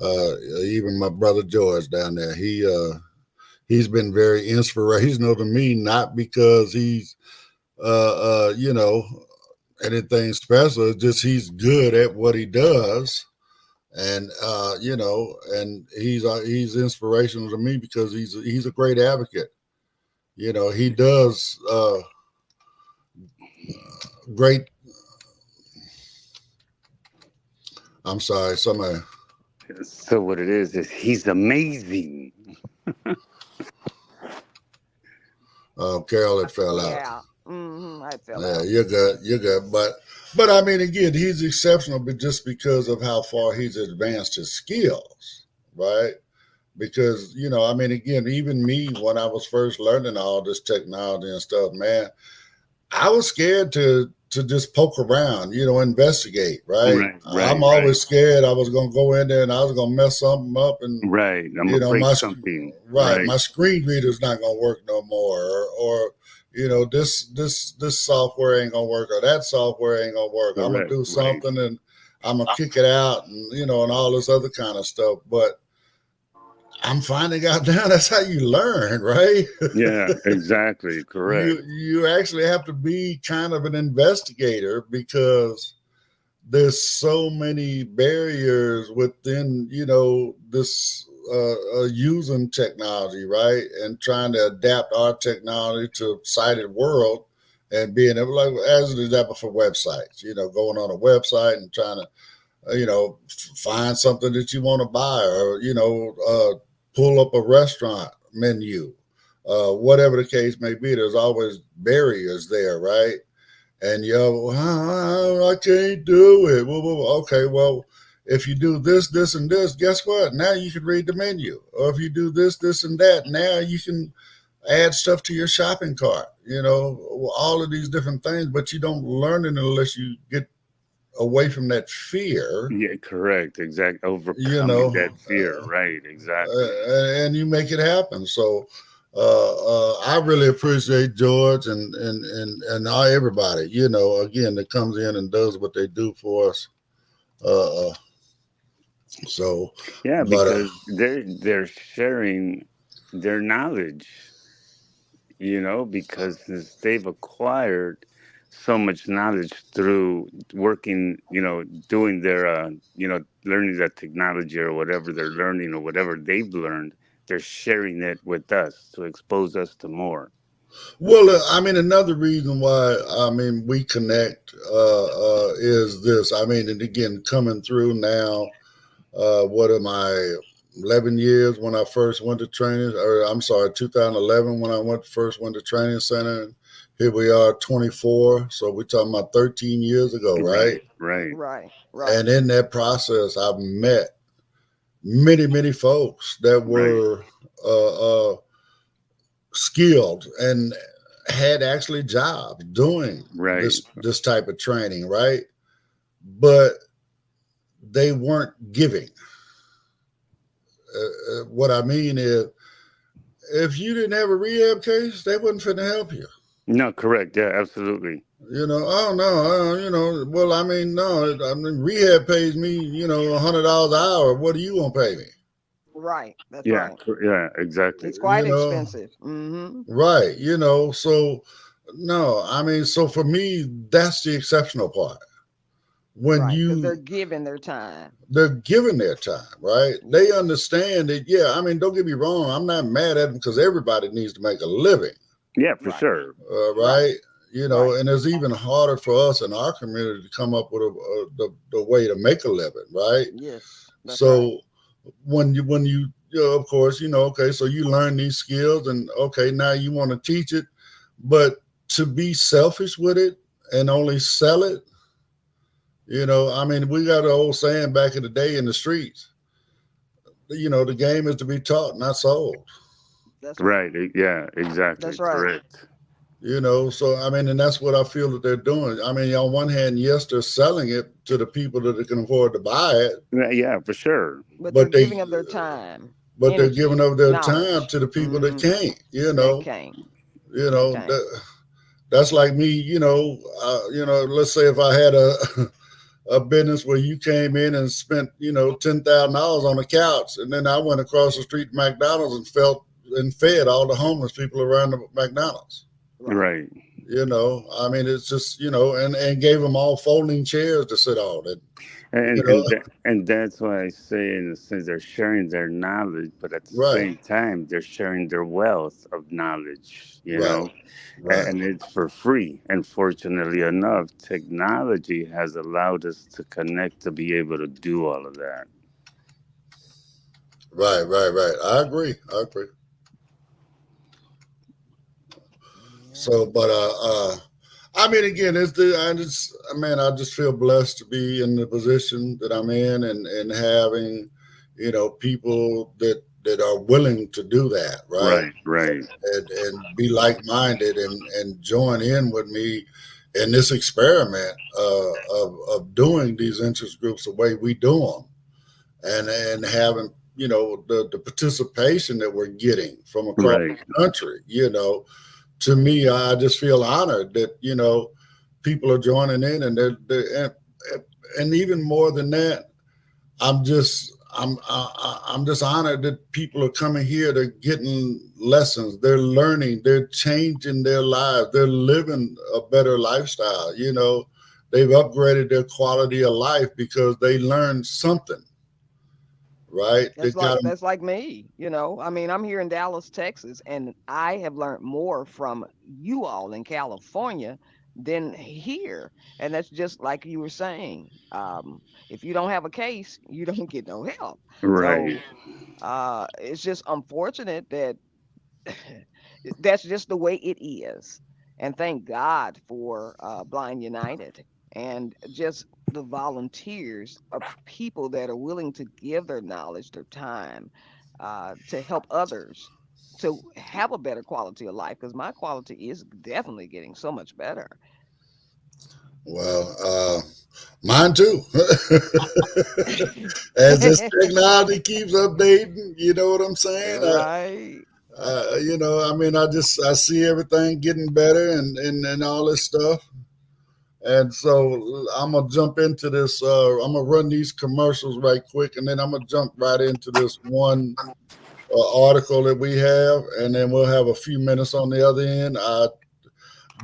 [SPEAKER 3] Even my brother George down there, he's been very inspirational to me, not because he's anything special, it's just he's good at what he does, and and he's inspirational to me because he's a great advocate. He does great. I'm sorry, somebody.
[SPEAKER 5] So what it is he's amazing.
[SPEAKER 3] Carol, it fell out.
[SPEAKER 4] Yeah. I fell
[SPEAKER 3] Yeah,
[SPEAKER 4] out.
[SPEAKER 3] you're good. You're good. But I mean, again, he's exceptional, but just because of how far he's advanced his skills, right? Because I mean, again, even me when I was first learning all this technology and stuff, man, I was scared to just poke around, investigate, right?
[SPEAKER 5] Right,
[SPEAKER 3] I'm
[SPEAKER 5] right, right,
[SPEAKER 3] always scared I was gonna go in there and I was gonna mess something up, and
[SPEAKER 5] right. I'm gonna
[SPEAKER 3] you know
[SPEAKER 5] break
[SPEAKER 3] my
[SPEAKER 5] something.
[SPEAKER 3] right,
[SPEAKER 5] Right.
[SPEAKER 3] my screen reader's not gonna work no more, or this software ain't gonna work, or that software ain't gonna work. I'm gonna
[SPEAKER 5] Correct.
[SPEAKER 3] do
[SPEAKER 5] Right.
[SPEAKER 3] something and I'm gonna kick it out, and and all this other kind of stuff. But I'm finding out now that's how you learn, right?
[SPEAKER 5] Yeah. Exactly. Correct.
[SPEAKER 3] You actually have to be kind of an investigator because there's so many barriers within this using technology, right, and trying to adapt our technology to sighted world, and being able, like as an example for websites, going on a website and trying to find something that you want to buy, or pull up a restaurant menu, whatever the case may be. There's always barriers there, right? And I can't do it. Well, okay, well, if you do this, this, and this, guess what? Now you can read the menu. Or if you do this, this, and that, now you can add stuff to your shopping cart. All of these different things, but you don't learn it unless you get away from that fear.
[SPEAKER 5] Yeah. Correct. Exact.
[SPEAKER 3] You
[SPEAKER 5] Overcoming
[SPEAKER 3] know,
[SPEAKER 5] that fear. Right. Exactly.
[SPEAKER 3] and you make it happen. So I really appreciate George and everybody. Again, that comes in and does what they do for us. Uh, uh, so,
[SPEAKER 5] Yeah,
[SPEAKER 3] but
[SPEAKER 5] because they're sharing their knowledge, because they've acquired so much knowledge through working, doing their, learning that technology or whatever they're learning or whatever they've learned, they're sharing it with us to expose us to more.
[SPEAKER 3] well, I mean, another reason why we connect is this. I mean, and again, coming through now. What am I? 11 years when I first went to training, or I'm sorry, 2011 when I first went to training center. Here we are, 24. So we're talking about 13 years ago, right?
[SPEAKER 5] Right, right,
[SPEAKER 4] Right.
[SPEAKER 3] And
[SPEAKER 4] Right.
[SPEAKER 3] in that process, I've met many, many folks that
[SPEAKER 5] right,
[SPEAKER 3] were skilled and had actually jobs doing
[SPEAKER 5] right.
[SPEAKER 3] this type of training, right? But they weren't giving. What I mean is, if you didn't have a rehab case, they wasn't finna help you.
[SPEAKER 5] No, correct. Yeah, absolutely.
[SPEAKER 3] Oh no, well, I mean, no, I mean, rehab pays me, $100 an hour. What are you gonna pay me?
[SPEAKER 4] Right. That's
[SPEAKER 5] Yeah,
[SPEAKER 4] right.
[SPEAKER 5] yeah, exactly.
[SPEAKER 4] It's
[SPEAKER 3] You
[SPEAKER 4] quite
[SPEAKER 3] know,
[SPEAKER 4] expensive.
[SPEAKER 3] right? So no, I mean, so for me, that's the exceptional part. When
[SPEAKER 4] Right. Because they're giving their time.
[SPEAKER 3] they're given their time, right? They
[SPEAKER 4] Yes.
[SPEAKER 3] understand it. Yeah, I mean, don't get me wrong. I'm not mad at them because everybody needs to make a living.
[SPEAKER 5] Yeah, for
[SPEAKER 4] Right.
[SPEAKER 5] sure.
[SPEAKER 3] Right?
[SPEAKER 4] Right. Right.
[SPEAKER 3] And it's even harder for us in our community to come up with the way to make a living, right?
[SPEAKER 4] Yes. That's right.
[SPEAKER 3] So of course, okay, so you learn these skills, and okay, now you want to teach it, but to be selfish with it and only sell it, I mean, we got an old saying back in the day in the streets, the game is to be taught, not sold.
[SPEAKER 4] That's right.
[SPEAKER 5] Right. Yeah, exactly.
[SPEAKER 4] That's right.
[SPEAKER 5] Correct.
[SPEAKER 3] So I mean, and that's what I feel that they're doing. I mean, on one hand, yes, they're selling it to the people that can afford to buy it,
[SPEAKER 5] Yeah, yeah, for sure.
[SPEAKER 4] But they're
[SPEAKER 3] but they
[SPEAKER 4] giving up their time,
[SPEAKER 3] they're giving
[SPEAKER 4] energy,
[SPEAKER 3] up their time
[SPEAKER 4] knowledge.
[SPEAKER 3] to the people that can't.
[SPEAKER 4] That can't.
[SPEAKER 3] You
[SPEAKER 4] That
[SPEAKER 3] know
[SPEAKER 4] can't.
[SPEAKER 3] that, that's like me. Let's say if I had a business where you came in and spent $10,000 on a couch, and then I went across the street to McDonald's and fed all the homeless people around the McDonald's.
[SPEAKER 4] Right.
[SPEAKER 5] Right.
[SPEAKER 3] I mean, it's just and gave them all folding chairs to sit on. And you
[SPEAKER 5] And
[SPEAKER 3] know,
[SPEAKER 5] and that's why I say, in a sense, they're sharing their knowledge, but at the
[SPEAKER 3] right,
[SPEAKER 5] same time, they're sharing their wealth of knowledge.
[SPEAKER 3] right, right.
[SPEAKER 5] And it's for free. And fortunately enough, technology has allowed us to connect to be able to do all of that.
[SPEAKER 3] Right, right, right. I agree. I agree.
[SPEAKER 4] Yeah.
[SPEAKER 3] So, but I mean, again, I just feel blessed to be in the position that I'm in, and having, people that are willing to do that, right,
[SPEAKER 5] Right, right,
[SPEAKER 3] and be like minded and join in with me in this experiment of doing these interest groups the way we do them, and having the participation that we're getting from across
[SPEAKER 5] right,
[SPEAKER 3] the country. To me, I just feel honored that people are joining in, and even more than that, I'm just honored that people are coming here. They're getting lessons. They're learning. They're changing their lives. They're living a better lifestyle. They've upgraded their quality of life because they learned something, right? They got them.
[SPEAKER 4] That's like me, I mean, I'm here in Dallas, Texas, and I have learned more from you all in California than here. And that's just like you were saying. If you don't have a case, you don't get no help.
[SPEAKER 5] right,
[SPEAKER 4] So it's just unfortunate that that's just the way it is. And thank God for Blind United and just the volunteers of people that are willing to give their knowledge, their time to help others to have a better quality of life. Because my quality is definitely getting so much better.
[SPEAKER 3] Well, mine too. As this technology keeps updating, you know what I'm saying?
[SPEAKER 4] Right.
[SPEAKER 3] I mean, I see everything getting better and all this stuff. And so I'm gonna jump into this. I'm gonna run these commercials right quick, and then I'm gonna jump right into this one article that we have, and then we'll have a few minutes on the other end.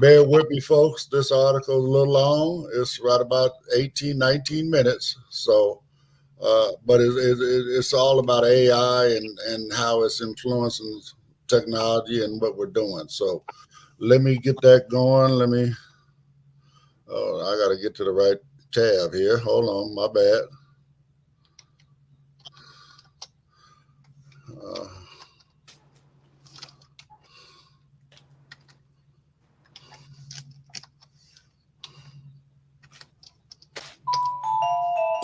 [SPEAKER 3] Bear with me, folks. This article is a little long. It's right about 18, 19 minutes. So, but it's all about AI and how it's influencing technology and what we're doing. So let me get that going. I got to get to the right tab here. Hold on, my bad. Uh,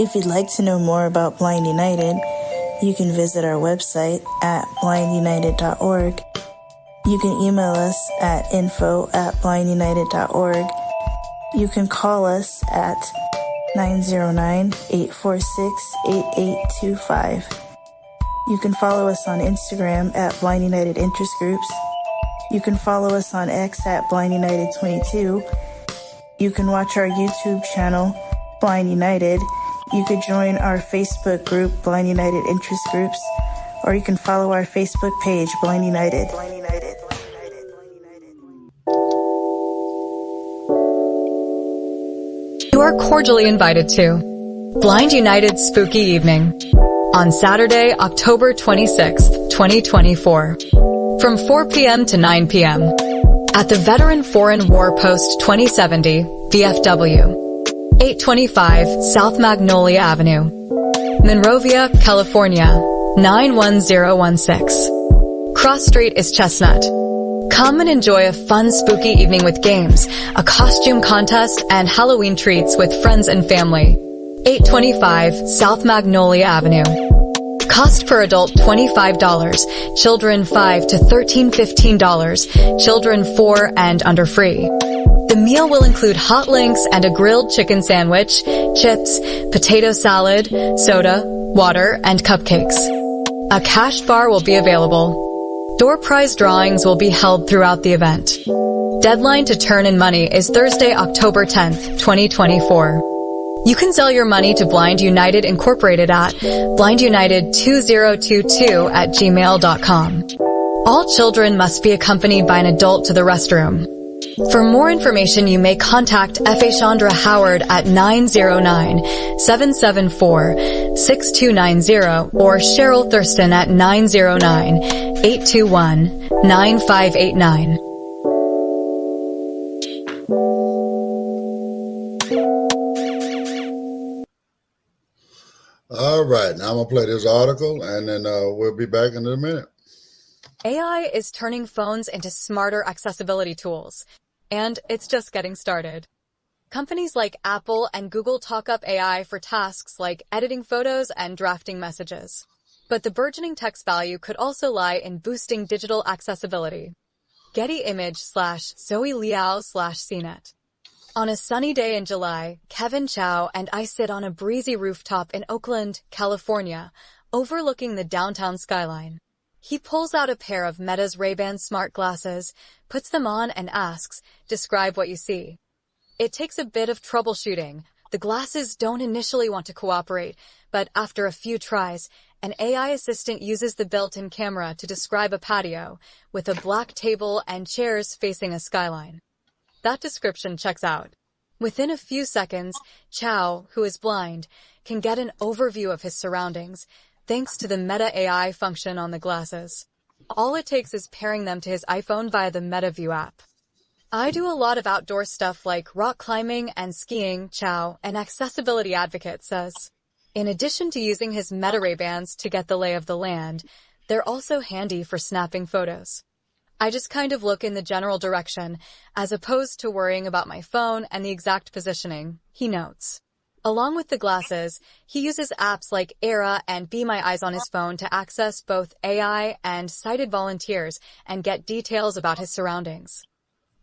[SPEAKER 6] If you'd like to know more about Blind United, you can visit our website at blindunited.org. You can email us at info@blindunited.org. You can call us at 909-846-8825. You can follow us on Instagram at Blind United Interest Groups. You can follow us on X at Blind United 22. You can watch our YouTube channel, Blind United. You could join our Facebook group, Blind United Interest Groups, or you can follow our Facebook page, Blind United. Blind United.
[SPEAKER 1] You are cordially invited to Blind United's Spooky Evening on Saturday, October 26th, 2024, from 4 p.m. to 9 p.m. at the Veteran Foreign War Post 2070, VFW, 825 South Magnolia Avenue, Monrovia, California, 91016. Cross Street is Chestnut. Come and enjoy a fun, spooky evening with games, a costume contest, and Halloween treats with friends and family. 825 South Magnolia Avenue. Cost per adult $25, children 5 to 13 $15, children 4 and under free. The meal will include hot links and a grilled chicken sandwich, chips, potato salad, soda, water, and cupcakes. A cash bar will be available. Door prize drawings will be held throughout the event. Deadline to turn in money is Thursday, October 10th, 2024. You can sell your money to Blind United Incorporated at blindunited2022@gmail.com. All children must be accompanied by an adult to the restroom. For more information, you may contact F.A. Chandra Howard at 909-774-6290 or Cheryl Thurston at 909-821-9589.
[SPEAKER 3] All right, now I'm gonna play this article, and then we'll be back in a minute.
[SPEAKER 1] AI is turning phones into smarter accessibility tools, and it's just getting started. Companies like Apple and Google talk up AI for tasks like editing photos and drafting messages. But the burgeoning tech's value could also lie in boosting digital accessibility. Getty Image/Zoe Liao/CNET. On a sunny day in July, Kevin Chow and I sit on a breezy rooftop in Oakland, California, overlooking the downtown skyline. He pulls out a pair of Meta's Ray-Ban smart glasses, puts them on and asks, "Describe what you see." It takes a bit of troubleshooting. The glasses don't initially want to cooperate, but after a few tries, an AI assistant uses the built-in camera to describe a patio, with a black table and chairs facing a skyline. That description checks out. Within a few seconds, Chow, who is blind, can get an overview of his surroundings, thanks to the Meta AI function on the glasses. All it takes is pairing them to his iPhone via the MetaView app. I do a lot of outdoor stuff like rock climbing and skiing, Chow, an accessibility advocate, says. In addition to using his Meta Ray-Bans to get the lay of the land, they're also handy for snapping photos. I just kind of look in the general direction, as opposed to worrying about my phone and the exact positioning, he notes. Along with the glasses, he uses apps like Era and Be My Eyes on his phone to access both AI and sighted volunteers and get details about his surroundings.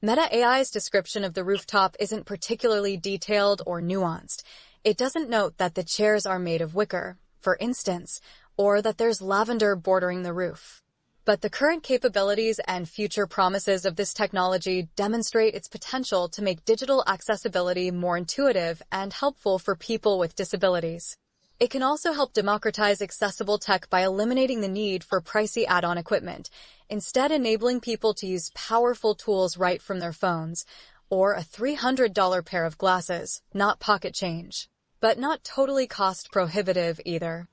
[SPEAKER 1] Meta AI's description of the rooftop isn't particularly detailed or nuanced. It doesn't note that the chairs are made of wicker, for instance, or that there's lavender bordering the roof. But the current capabilities and future promises of this technology demonstrate its potential to make digital accessibility more intuitive and helpful for people with disabilities. It can also help democratize accessible tech by eliminating the need for pricey add-on equipment, instead enabling people to use powerful tools right from their phones, or a $300 pair of glasses, not pocket change. But not totally cost-prohibitive either.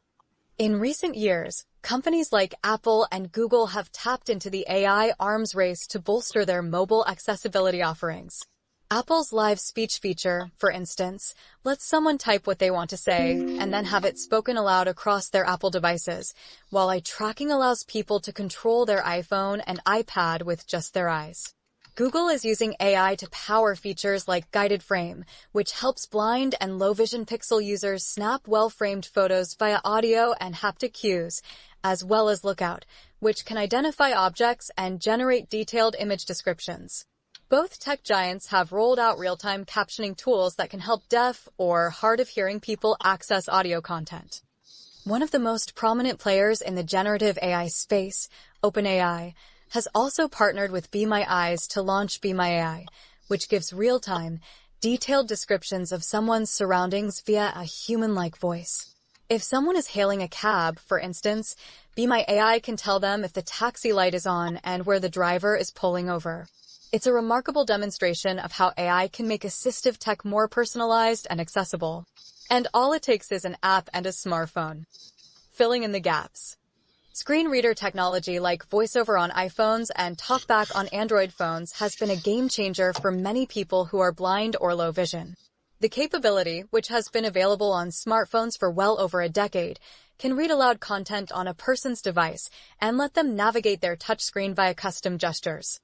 [SPEAKER 1] In recent years, companies like Apple and Google have tapped into the AI arms race to bolster their mobile accessibility offerings. Apple's live speech feature, for instance, lets someone type what they want to say and then have it spoken aloud across their Apple devices, while eye tracking allows people to control their iPhone and iPad with just their eyes. Google is using AI to power features like Guided Frame, which helps blind and low-vision pixel users snap well-framed photos via audio and haptic cues, as well as Lookout, which can identify objects and generate detailed image descriptions. Both tech giants have rolled out real-time captioning tools that can help deaf or hard-of-hearing people access audio content. One of the most prominent players in the generative AI space, OpenAI, has also partnered with Be My Eyes to launch Be My AI, which gives real-time, detailed descriptions of someone's surroundings via a human-like voice. If someone is hailing a cab, for instance, Be My AI can tell them if the taxi light is on and where the driver is pulling over. It's a remarkable demonstration of how AI can make assistive tech more personalized and accessible. And all it takes is an app and a smartphone. Filling in the gaps. Screen reader technology like VoiceOver on iPhones and TalkBack on Android phones has been a game changer for many people who are blind or low vision. The capability, which has been available on smartphones for well over a decade, can read aloud content on a person's device and let them navigate their touchscreen via custom gestures.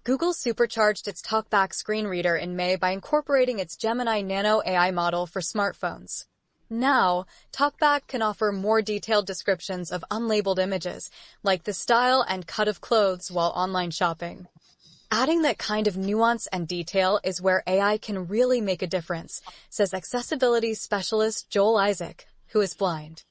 [SPEAKER 1] Google supercharged its TalkBack screen reader in May by incorporating its Gemini Nano AI model for smartphones. Now, TalkBack can offer more detailed descriptions of unlabeled images, like the style and cut of clothes while online shopping. Adding that kind of nuance and detail is where AI can really make a difference, says accessibility specialist Joel Isaac, who is blind.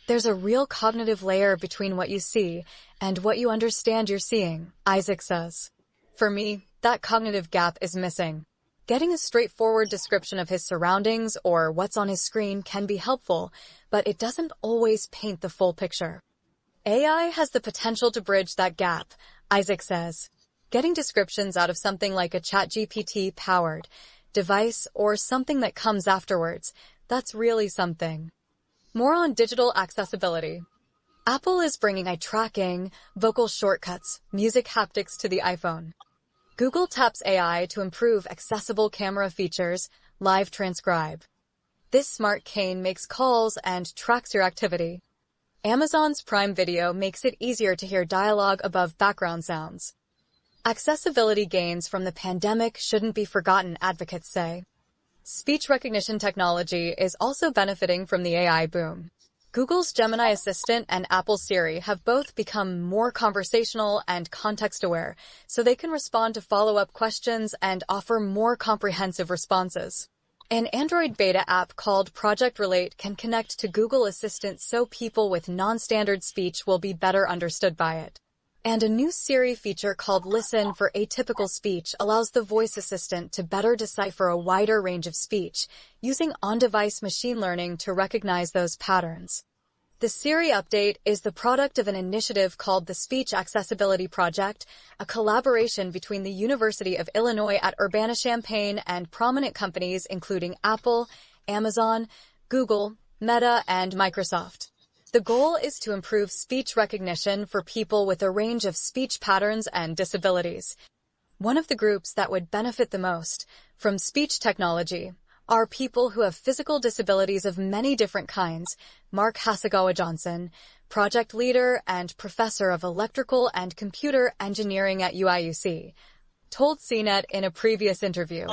[SPEAKER 1] There's a real cognitive layer between what you see and what you understand you're seeing, Isaac says. For me, that cognitive gap is missing. Getting a straightforward description of his surroundings or what's on his screen can be helpful, but it doesn't always paint the full picture. AI has the potential to bridge that gap, Isaac says. Getting descriptions out of something like a ChatGPT-powered device or something that comes afterwards, that's really something. More on digital accessibility. Apple is bringing eye tracking, vocal shortcuts, music haptics to the iPhone. Google taps AI to improve accessible camera features, Live Transcribe. This smart cane makes calls and tracks your activity. Amazon's Prime Video makes it easier to hear dialogue above background sounds. Accessibility gains from the pandemic shouldn't be forgotten, advocates say. Speech recognition technology is also benefiting from the AI boom. Google's Gemini Assistant and Apple's Siri have both become more conversational and context-aware, so they can respond to follow-up questions and offer more comprehensive responses. An Android beta app called Project Relate can connect to Google Assistant so people with non-standard speech will be better understood by it. And a new Siri feature called Listen for Atypical Speech allows the voice assistant to better decipher a wider range of speech, using on-device machine learning to recognize those patterns. The Siri update is the product of an initiative called the Speech Accessibility Project, a collaboration between the University of Illinois at Urbana-Champaign and prominent companies including Apple, Amazon, Google, Meta, and Microsoft. The goal is to improve speech recognition for people with a range of speech patterns and disabilities. One of the groups that would benefit the most from speech technology are people who have physical disabilities of many different kinds. Mark Hasegawa-Johnson, project leader and professor of electrical and computer engineering at UIUC, told CNET in a previous interview.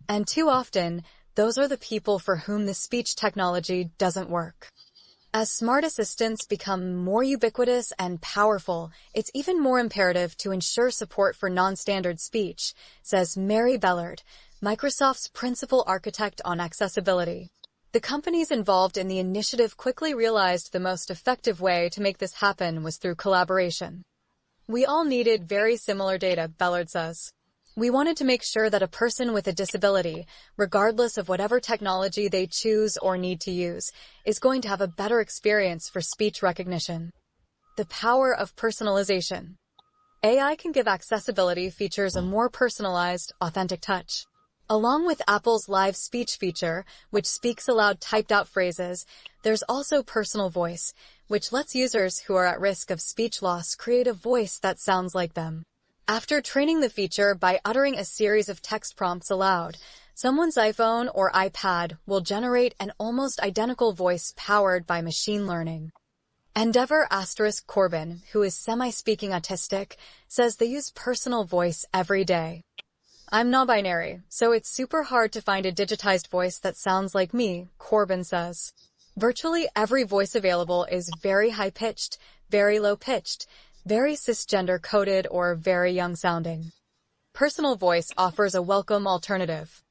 [SPEAKER 1] And too often, those are the people for whom the speech technology doesn't work. As smart assistants become more ubiquitous and powerful, it's even more imperative to ensure support for non-standard speech, says Mary Bellard, Microsoft's principal architect on accessibility. The companies involved in the initiative quickly realized the most effective way to make this happen was through collaboration. We all needed very similar data, Bellard says. We wanted to make sure that a person with a disability, regardless of whatever technology they choose or need to use, is going to have a better experience for speech recognition. The power of personalization. AI can give accessibility features a more personalized, authentic touch. Along with Apple's live speech feature, which speaks aloud typed-out phrases, there's also personal voice, which lets users who are at risk of speech loss create a voice that sounds like them. After training the feature by uttering a series of text prompts aloud, someone's iPhone or iPad will generate an almost identical voice powered by machine learning. Endeavor * Corbin, who is semi-speaking autistic, says they use personal voice every day. I'm non-binary, so it's super hard to find a digitized voice that sounds like me, Corbin says. Virtually every voice available is very high-pitched, very low-pitched, very cisgender-coded, or very young-sounding. Personal voice offers a welcome alternative.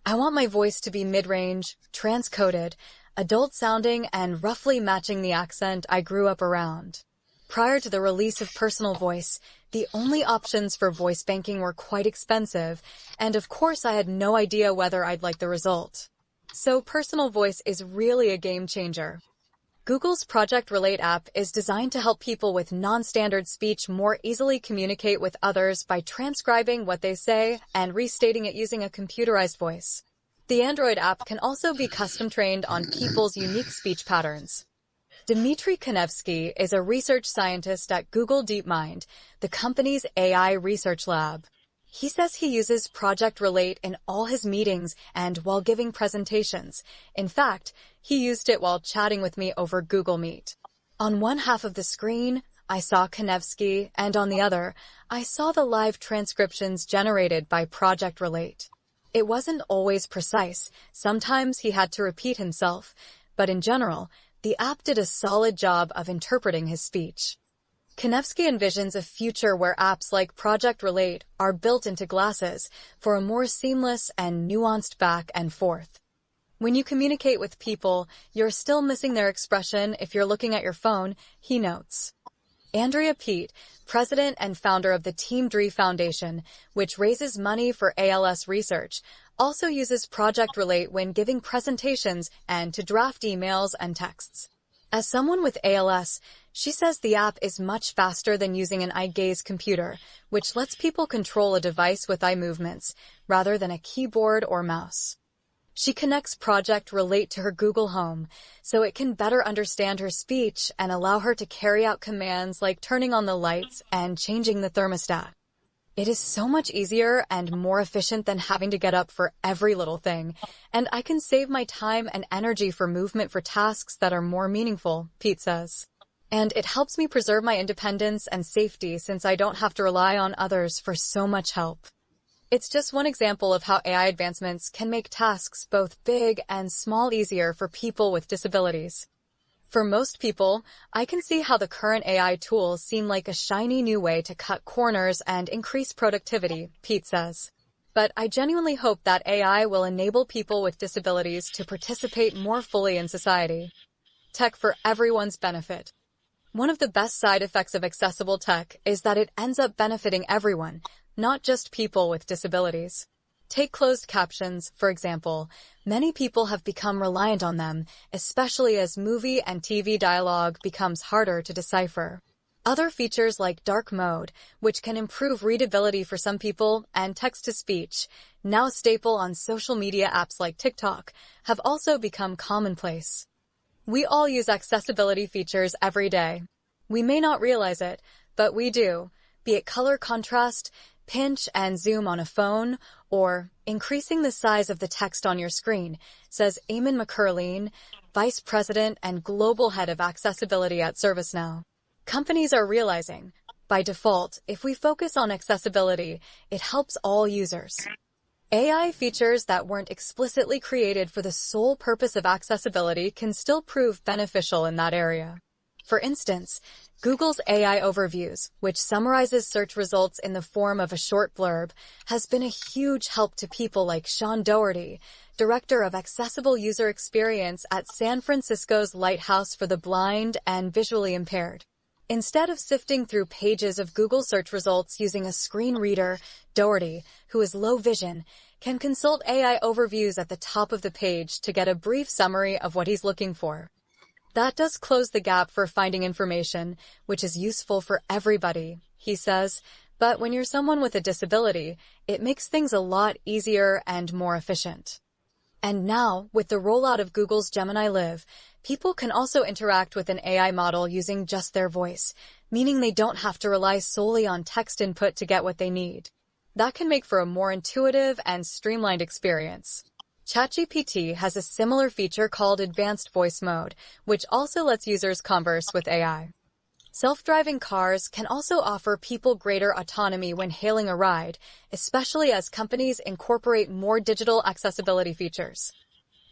[SPEAKER 1] I want my voice to be mid-range, transcoded, adult-sounding, and roughly matching the accent I grew up around. Prior to the release of personal voice, the only options for voice banking were quite expensive, and of course I had no idea whether I'd like the result. So personal voice is really a game changer. Google's Project Relate app is designed to help people with non-standard speech more easily communicate with others by transcribing what they say and restating it using a computerized voice. The Android app can also be custom-trained on people's unique speech patterns. Dmitry Konevsky is a research scientist at Google DeepMind, the company's AI research lab. He says he uses Project Relate in all his meetings and while giving presentations. In fact, he used it while chatting with me over Google Meet. On one half of the screen, I saw Konevsky, and on the other, I saw the live transcriptions generated by Project Relate. It wasn't always precise. Sometimes he had to repeat himself, but in general, the app did a solid job of interpreting his speech. Konevsky envisions a future where apps like Project Relate are built into glasses for a more seamless and nuanced back and forth. When you communicate with people, you're still missing their expression if you're looking at your phone, he notes. Andrea Peet, president and founder of the Team Dree Foundation, which raises money for ALS research, also uses Project Relate when giving presentations and to draft emails and texts. As someone with ALS, she says the app is much faster than using an eye gaze computer, which lets people control a device with eye movements, rather than a keyboard or mouse. She connects Project Relate to her Google Home, so it can better understand her speech and allow her to carry out commands like turning on the lights and changing the thermostat. It is so much easier and more efficient than having to get up for every little thing, and I can save my time and energy for movement for tasks that are more meaningful, Pete says. And it helps me preserve my independence and safety since I don't have to rely on others for so much help. It's just one example of how AI advancements can make tasks both big and small easier for people with disabilities. For most people, I can see how the current AI tools seem like a shiny new way to cut corners and increase productivity, Pete says. But I genuinely hope that AI will enable people with disabilities to participate more fully in society. Tech for everyone's benefit. One of the best side effects of accessible tech is that it ends up benefiting everyone, not just people with disabilities. Take closed captions, for example. Many people have become reliant on them, especially as movie and TV dialogue becomes harder to decipher. Other features like dark mode, which can improve readability for some people, and text-to-speech, now a staple on social media apps like TikTok, have also become commonplace. We all use accessibility features every day. We may not realize it, but we do, be it color contrast, pinch and zoom on a phone, or increasing the size of the text on your screen, says Eamon McCurleen, Vice President and Global Head of Accessibility at ServiceNow. Companies are realizing, by default, if we focus on accessibility, it helps all users. AI features that weren't explicitly created for the sole purpose of accessibility can still prove beneficial in that area. For instance, Google's AI Overviews, which summarizes search results in the form of a short blurb, has been a huge help to people like Sean Doherty, Director of Accessible User Experience at San Francisco's Lighthouse for the Blind and Visually Impaired. Instead of sifting through pages of Google search results using a screen reader, Doherty, who is low vision, can consult AI overviews at the top of the page to get a brief summary of what he's looking for. That does close the gap for finding information, which is useful for everybody, he says, but when you're someone with a disability, it makes things a lot easier and more efficient. And now, with the rollout of Google's Gemini Live, people can also interact with an AI model using just their voice, meaning they don't have to rely solely on text input to get what they need. That can make for a more intuitive and streamlined experience. ChatGPT has a similar feature called Advanced Voice Mode, which also lets users converse with AI. Self-driving cars can also offer people greater autonomy when hailing a ride, especially as companies incorporate more digital accessibility features.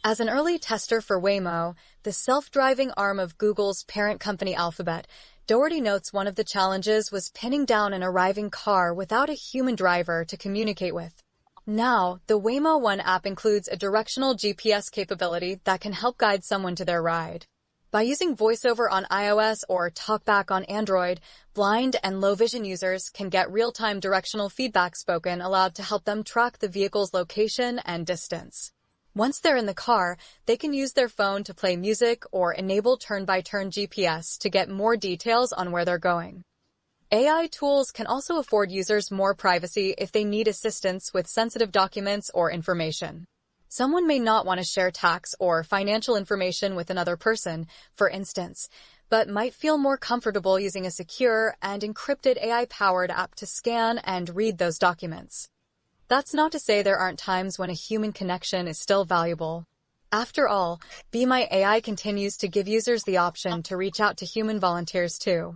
[SPEAKER 1] As an early tester for Waymo, the self-driving arm of Google's parent company Alphabet, Doherty notes one of the challenges was pinning down an arriving car without a human driver to communicate with. Now, the Waymo One app includes a directional GPS capability that can help guide someone to their ride. By using VoiceOver on iOS or TalkBack on Android, blind and low vision users can get real-time directional feedback spoken aloud to help them track the vehicle's location and distance. Once they're in the car, they can use their phone to play music or enable turn-by-turn GPS to get more details on where they're going. AI tools can also afford users more privacy if they need assistance with sensitive documents or information. Someone may not want to share tax or financial information with another person, for instance, but might feel more comfortable using a secure and encrypted AI-powered app to scan and read those documents. That's not to say there aren't times when a human connection is still valuable. After all, Be My AI continues to give users the option to reach out to human volunteers too.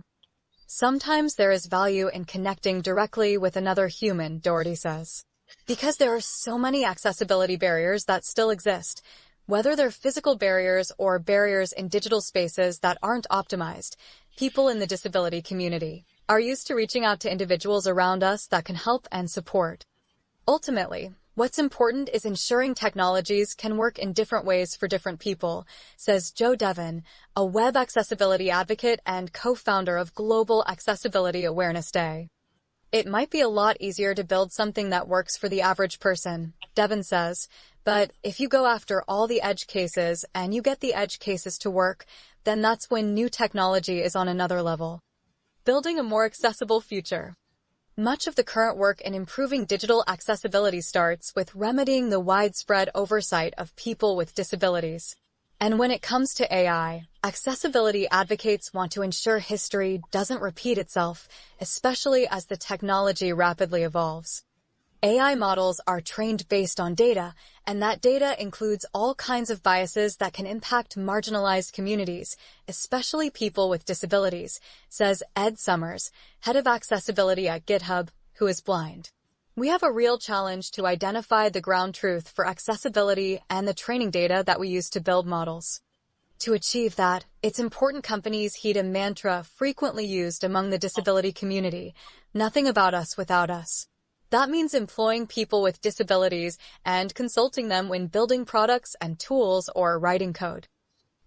[SPEAKER 1] Sometimes there is value in connecting directly with another human, Doherty says. Because there are so many accessibility barriers that still exist, whether they're physical barriers or barriers in digital spaces that aren't optimized, people in the disability community are used to reaching out to individuals around us that can help and support. Ultimately, what's important is ensuring technologies can work in different ways for different people, says Joe Devon, a web accessibility advocate and co-founder of Global Accessibility Awareness Day. It might be a lot easier to build something that works for the average person, Devon says, but if you go after all the edge cases and you get the edge cases to work, then that's when new technology is on another level. Building a more accessible future. Much of the current work in improving digital accessibility starts with remedying the widespread oversight of people with disabilities. And when it comes to AI, accessibility advocates want to ensure history doesn't repeat itself, especially as the technology rapidly evolves. AI models are trained based on data, and that data includes all kinds of biases that can impact marginalized communities, especially people with disabilities, says Ed Summers, head of accessibility at GitHub, who is blind. We have a real challenge to identify the ground truth for accessibility and the training data that we use to build models. To achieve that, it's important companies heed a mantra frequently used among the disability community: nothing about us without us. That means employing people with disabilities and consulting them when building products and tools or writing code.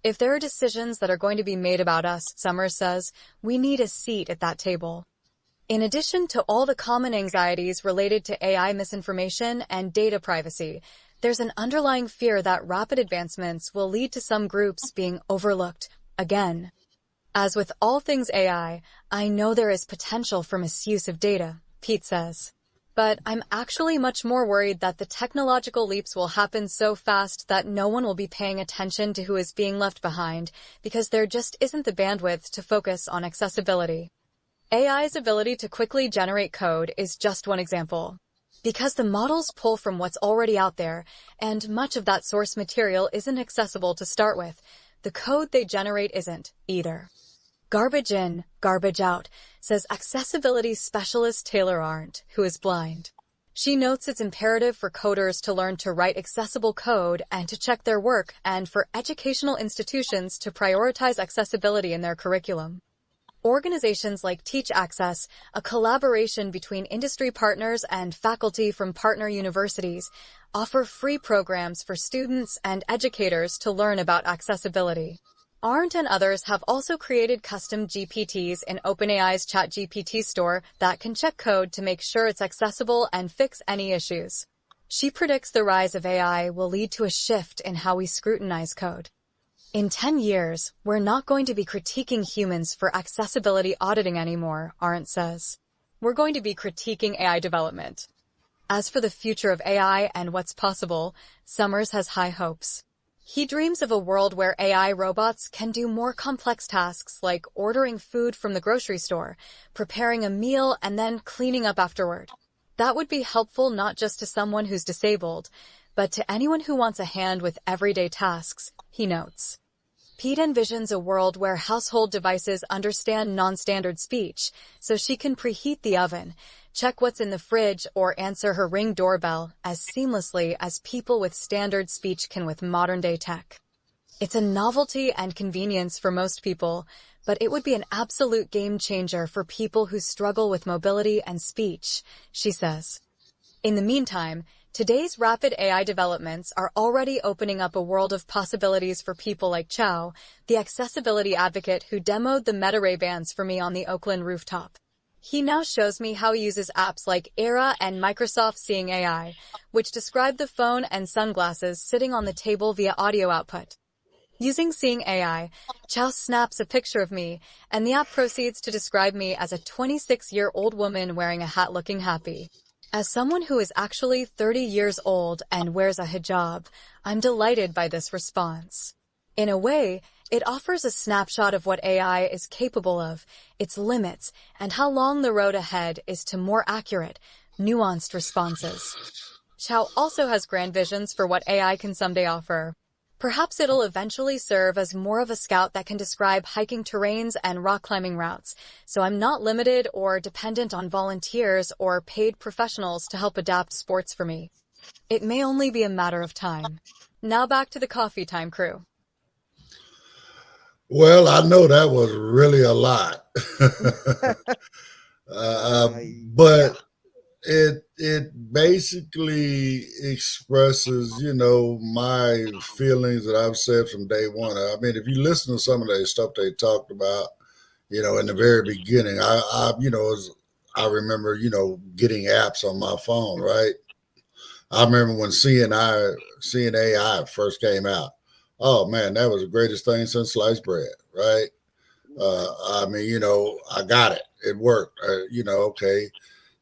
[SPEAKER 1] If there are decisions that are going to be made about us, Summers says, we need a seat at that table. In addition to all the common anxieties related to AI misinformation and data privacy, there's an underlying fear that rapid advancements will lead to some groups being overlooked again. As with all things AI, I know there is potential for misuse of data, Pete says. But I'm actually much more worried that the technological leaps will happen so fast that no one will be paying attention to who is being left behind because there just isn't the bandwidth to focus on accessibility. AI's ability to quickly generate code is just one example. Because the models pull from what's already out there, and much of that source material isn't accessible to start with, the code they generate isn't either. Garbage in, garbage out, says accessibility specialist Taylor Arndt, who is blind. She notes it's imperative for coders to learn to write accessible code and to check their work, and for educational institutions to prioritize accessibility in their curriculum. Organizations like Teach Access, a collaboration between industry partners and faculty from partner universities, offer free programs for students and educators to learn about accessibility. Arndt and others have also created custom GPTs in OpenAI's ChatGPT store that can check code to make sure it's accessible and fix any issues. She predicts the rise of AI will lead to a shift in how we scrutinize code. In 10 years, we're not going to be critiquing humans for accessibility auditing anymore, Arndt says. We're going to be critiquing AI development. As for the future of AI and what's possible, Summers has high hopes. He dreams of a world where AI robots can do more complex tasks like ordering food from the grocery store, preparing a meal, and then cleaning up afterward. That would be helpful not just to someone who's disabled, but to anyone who wants a hand with everyday tasks, he notes. Pete envisions a world where household devices understand non-standard speech, so she can preheat the oven, check what's in the fridge, or answer her Ring doorbell as seamlessly as people with standard speech can with modern-day tech. It's a novelty and convenience for most people, but it would be an absolute game changer for people who struggle with mobility and speech, she says. In the meantime, today's rapid AI developments are already opening up a world of possibilities for people like Chow, the accessibility advocate who demoed the Meta Ray-Bans for me on the Oakland rooftop. He now shows me how he uses apps like Era and Microsoft Seeing AI, which describe the phone and sunglasses sitting on the table via audio output. Using Seeing AI, Chow snaps a picture of me, and the app proceeds to describe me as a 26-year-old woman wearing a hat looking happy. As someone who is actually 30 years old and wears a hijab, I'm delighted by this response. In a way, it offers a snapshot of what AI is capable of, its limits, and how long the road ahead is to more accurate, nuanced responses. Chow also has grand visions for what AI can someday offer. Perhaps it'll eventually serve as more of a scout that can describe hiking terrains and rock climbing routes, so I'm not limited or dependent on volunteers or paid professionals to help adapt sports for me. It may only be a matter of time. Now back to the coffee time crew.
[SPEAKER 3] Well, I know that was really a lot. But it basically expresses, my feelings that I've said from day one. I mean, if you listen to some of the stuff they talked about, in the very beginning, I remember, getting apps on my phone, right? I remember when CNAI first came out. Oh man, that was the greatest thing since sliced bread, right? I mean, I got it. It worked. Okay.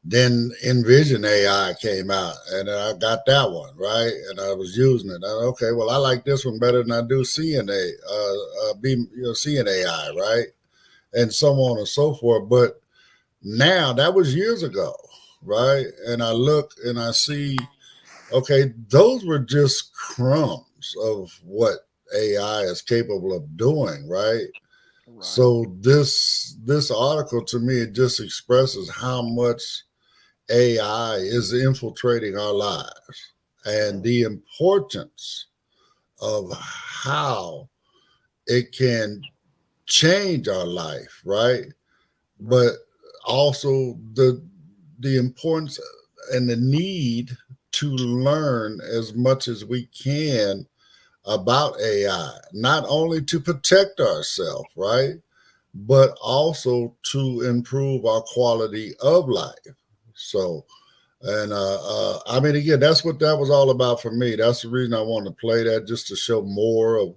[SPEAKER 3] Then Envision AI came out, and I got that one right, and I was using it. Okay, well, I like this one better than I do CNA, CNAI, right, and so on and so forth. But now that was years ago, right? And I look and I see, okay, those were just crumbs of what AI is capable of doing, right?
[SPEAKER 4] Right.
[SPEAKER 3] So this article to me it just expresses how much AI is infiltrating our lives and
[SPEAKER 4] Yes.
[SPEAKER 3] the importance of how it can change our life, right?
[SPEAKER 4] Right.
[SPEAKER 3] But also the importance and the need to learn as much as we can about AI, not only to protect ourselves, right? But also to improve our quality of life. So, and I mean, again, that's what that was all about for me. That's the reason I wanted to play that, just to show more of,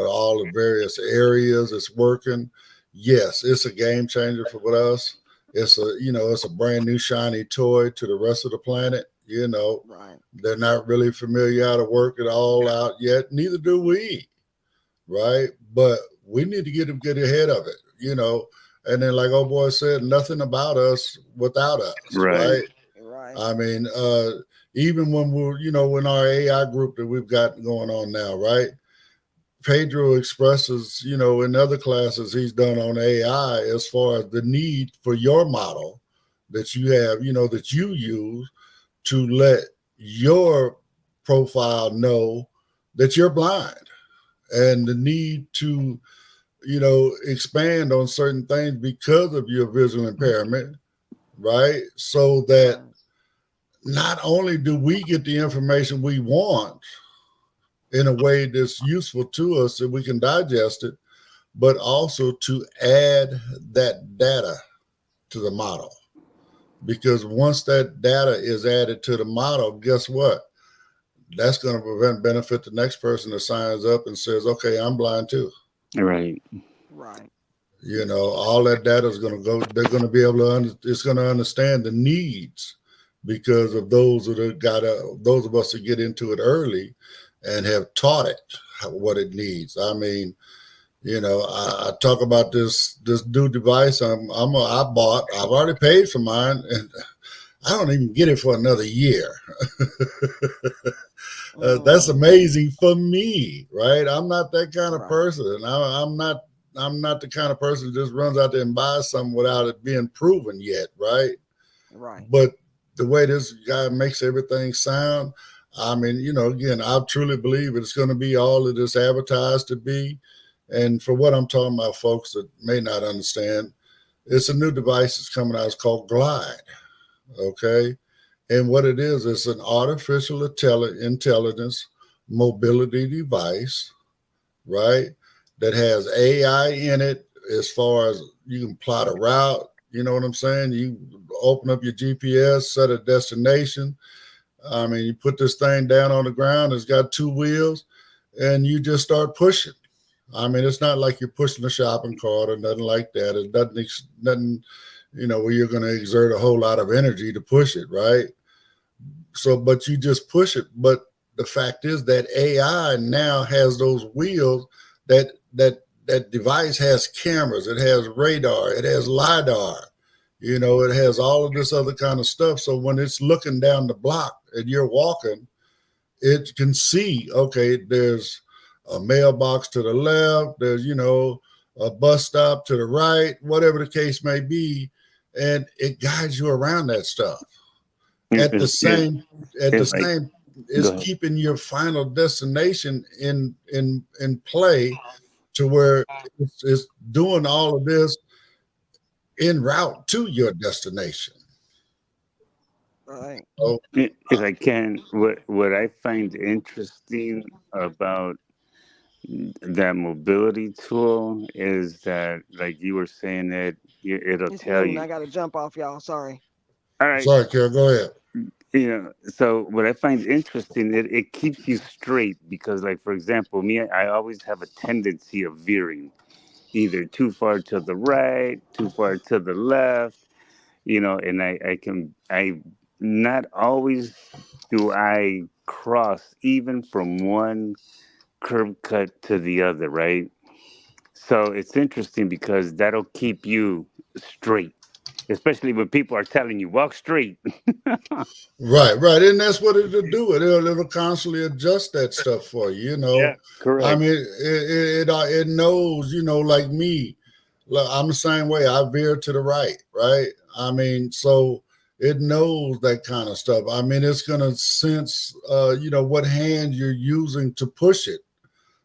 [SPEAKER 3] all the various areas it's working. Yes, it's a game changer for us. It's a brand new shiny toy to the rest of the planet.
[SPEAKER 4] Right.
[SPEAKER 3] They're not really familiar how to work it all out yet. Neither do we, right? But we need to get ahead of it, And then, like old boy said, nothing about us without us,
[SPEAKER 5] Right.
[SPEAKER 3] right?
[SPEAKER 4] Right.
[SPEAKER 3] I mean, even when we're, in our AI group that we've got going on now, right? Pedro expresses, in other classes he's done on AI as far as the need for your model that you have, that you use to let your profile know that you're blind and the need to expand on certain things because of your visual impairment, right? So that
[SPEAKER 4] Right.
[SPEAKER 3] not only do we get the information we want in a way that's useful to us that we can digest it, but also to add that data to the model. Because once that data is added to the model, guess what? That's going to prevent benefit the next person that signs up and says, okay, I'm blind too.
[SPEAKER 5] Right.
[SPEAKER 4] Right.
[SPEAKER 3] All that data is going to go, they're going to be able it's going to understand the needs because of those of us that get into it early and have taught it what it needs. I mean, I talk about this new device I bought. I've already paid for mine, and I don't even get it for another year. That's
[SPEAKER 4] Mm.
[SPEAKER 3] amazing for me, right? I'm not that kind of
[SPEAKER 4] Right.
[SPEAKER 3] person. I'm not the kind of person that just runs out there and buys something without it being proven yet, right?
[SPEAKER 4] Right.
[SPEAKER 3] But the way this guy makes everything sound, I mean, again, I truly believe it's going to be all that it's advertised to be. And for what I'm talking about, folks that may not understand, it's a new device that's coming out. It's called Glide. Okay. And what it is, it's an artificial intelligence mobility device, right? That has AI in it as far as you can plot a route. You know what I'm saying? You open up your GPS, set a destination. I mean, you put this thing down on the ground, it's got two wheels, and you just start pushing. I mean, it's not like you're pushing a shopping cart or nothing like that. It doesn't, nothing, where you're going to exert a whole lot of energy to push it, right? So, but you just push it. But the fact is that AI now has those wheels that device has cameras, it has radar, it has lidar, it has all of this other kind of stuff. So when it's looking down the block and you're walking, it can see, okay, there's a mailbox to the left, there's, a bus stop to the right, whatever the case may be, and it guides you around that stuff.
[SPEAKER 5] It,
[SPEAKER 3] At the
[SPEAKER 5] it, it,
[SPEAKER 3] same, at the
[SPEAKER 5] it's like,
[SPEAKER 3] same,
[SPEAKER 5] go
[SPEAKER 3] it's
[SPEAKER 5] ahead.
[SPEAKER 3] keeping your final destination in play to where it's doing all of this en route to your destination.
[SPEAKER 4] Right.
[SPEAKER 3] Oh,
[SPEAKER 5] If I can, what I find interesting about that mobility tool is that, like you were saying, that it'll
[SPEAKER 4] It's
[SPEAKER 5] tell
[SPEAKER 4] noon.
[SPEAKER 5] you.
[SPEAKER 4] I gotta jump off, y'all. Sorry.
[SPEAKER 5] All right,
[SPEAKER 3] sorry, Carol, go ahead.
[SPEAKER 5] so what I find interesting, it keeps you straight because, like, for example, me, I always have a tendency of veering either too far to the right, too far to the left. And I not always do I cross even from one curb cut to the other, right? So it's interesting because that'll keep you straight, especially when people are telling you walk straight.
[SPEAKER 3] Right, right, and that's what it'll do. It'll constantly adjust that stuff for you.
[SPEAKER 5] Yeah,
[SPEAKER 3] I
[SPEAKER 5] correct.
[SPEAKER 3] mean, it knows. Like me, like, I'm the same way. I veer to the right, right. I mean, so it knows that kind of stuff. I mean, it's gonna sense, what hand you're using to push it.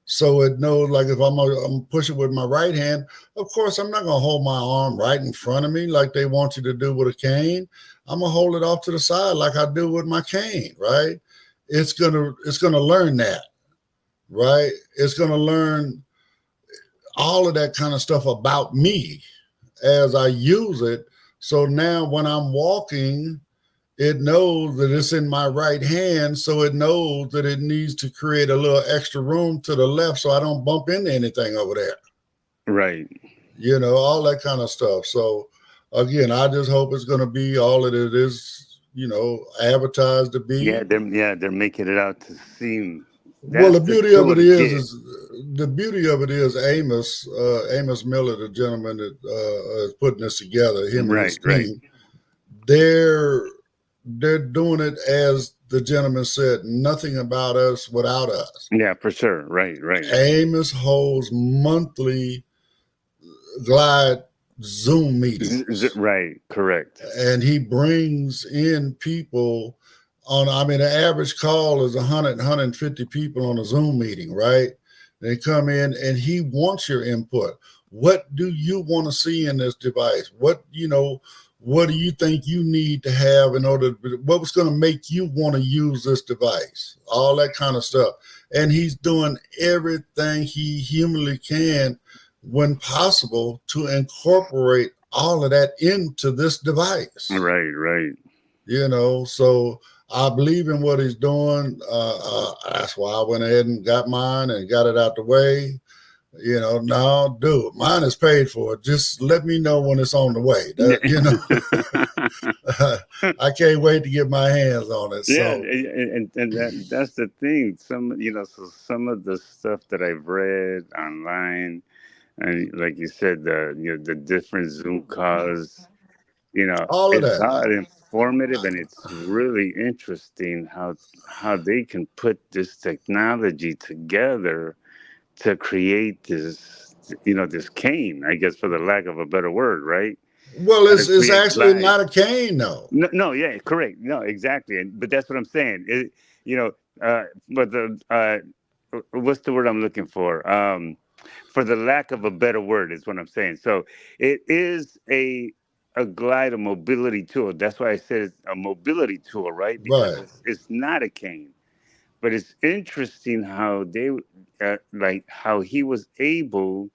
[SPEAKER 3] So it knows, like, if I'm pushing with my right hand, of course I'm not gonna hold my arm right in front of me like they want you to do with a cane. I'm gonna hold it off to the side like I do with my cane, right? It's gonna learn that, right? It's gonna learn all of that kind of stuff about me as I use it. So now when I'm walking, it knows that it's in my right hand, so it knows that it needs to create a little extra room to the left so I don't bump into anything over there.
[SPEAKER 5] Right.
[SPEAKER 3] All that kind of stuff. So again, I just hope it's going to be all that it is, advertised to
[SPEAKER 5] Yeah,
[SPEAKER 3] be.
[SPEAKER 5] they're making it out to seem
[SPEAKER 3] Well,
[SPEAKER 5] that's
[SPEAKER 3] the
[SPEAKER 5] the
[SPEAKER 3] beauty of
[SPEAKER 5] tool
[SPEAKER 3] it
[SPEAKER 5] to
[SPEAKER 3] is,
[SPEAKER 5] get.
[SPEAKER 3] is the beauty of it is Amos Miller, the gentleman that is putting this together, him and his
[SPEAKER 5] Right, right.
[SPEAKER 3] team, they're they're doing it as the gentleman said, nothing about us without us.
[SPEAKER 5] Yeah, for sure. Right, right.
[SPEAKER 3] Amos holds monthly glide Zoom meetings,
[SPEAKER 5] Right, correct.
[SPEAKER 3] and he brings in people on. I mean, the average call is 150 people on a Zoom meeting, right? They come in and he wants your input. What do you want to see in this device? What do you think you need to have in order to, what was going to make you want to use this device? All that kind of stuff. And he's doing everything he humanly can when possible to incorporate all of that into this device.
[SPEAKER 5] Right, right.
[SPEAKER 3] So I believe in what he's doing. That's why I went ahead and got mine and got it out the way. No, dude, mine is paid for. Just let me know when it's on the way. I can't wait to get my hands on it.
[SPEAKER 5] Yeah,
[SPEAKER 3] So,
[SPEAKER 5] and that's the thing. So some of the stuff that I've read online, and like you said, the different Zoom calls,
[SPEAKER 3] all of
[SPEAKER 5] it's
[SPEAKER 3] that,
[SPEAKER 5] all
[SPEAKER 3] man.
[SPEAKER 5] informative, and it's really interesting how they can put this technology together to create this cane, I guess, for the lack of a better word, right?
[SPEAKER 3] Well,
[SPEAKER 5] How to
[SPEAKER 3] it's
[SPEAKER 5] create
[SPEAKER 3] actually
[SPEAKER 5] glide.
[SPEAKER 3] not a cane, though.
[SPEAKER 5] No, no, yeah, correct. No, exactly. But that's what I'm saying. You know, but what's the word I'm looking for the lack of a better word is what I'm saying. So it is a glide, a mobility tool. That's why I said it's a mobility tool, right? Because
[SPEAKER 3] Right.
[SPEAKER 5] it's not a cane. But it's interesting how like how he was able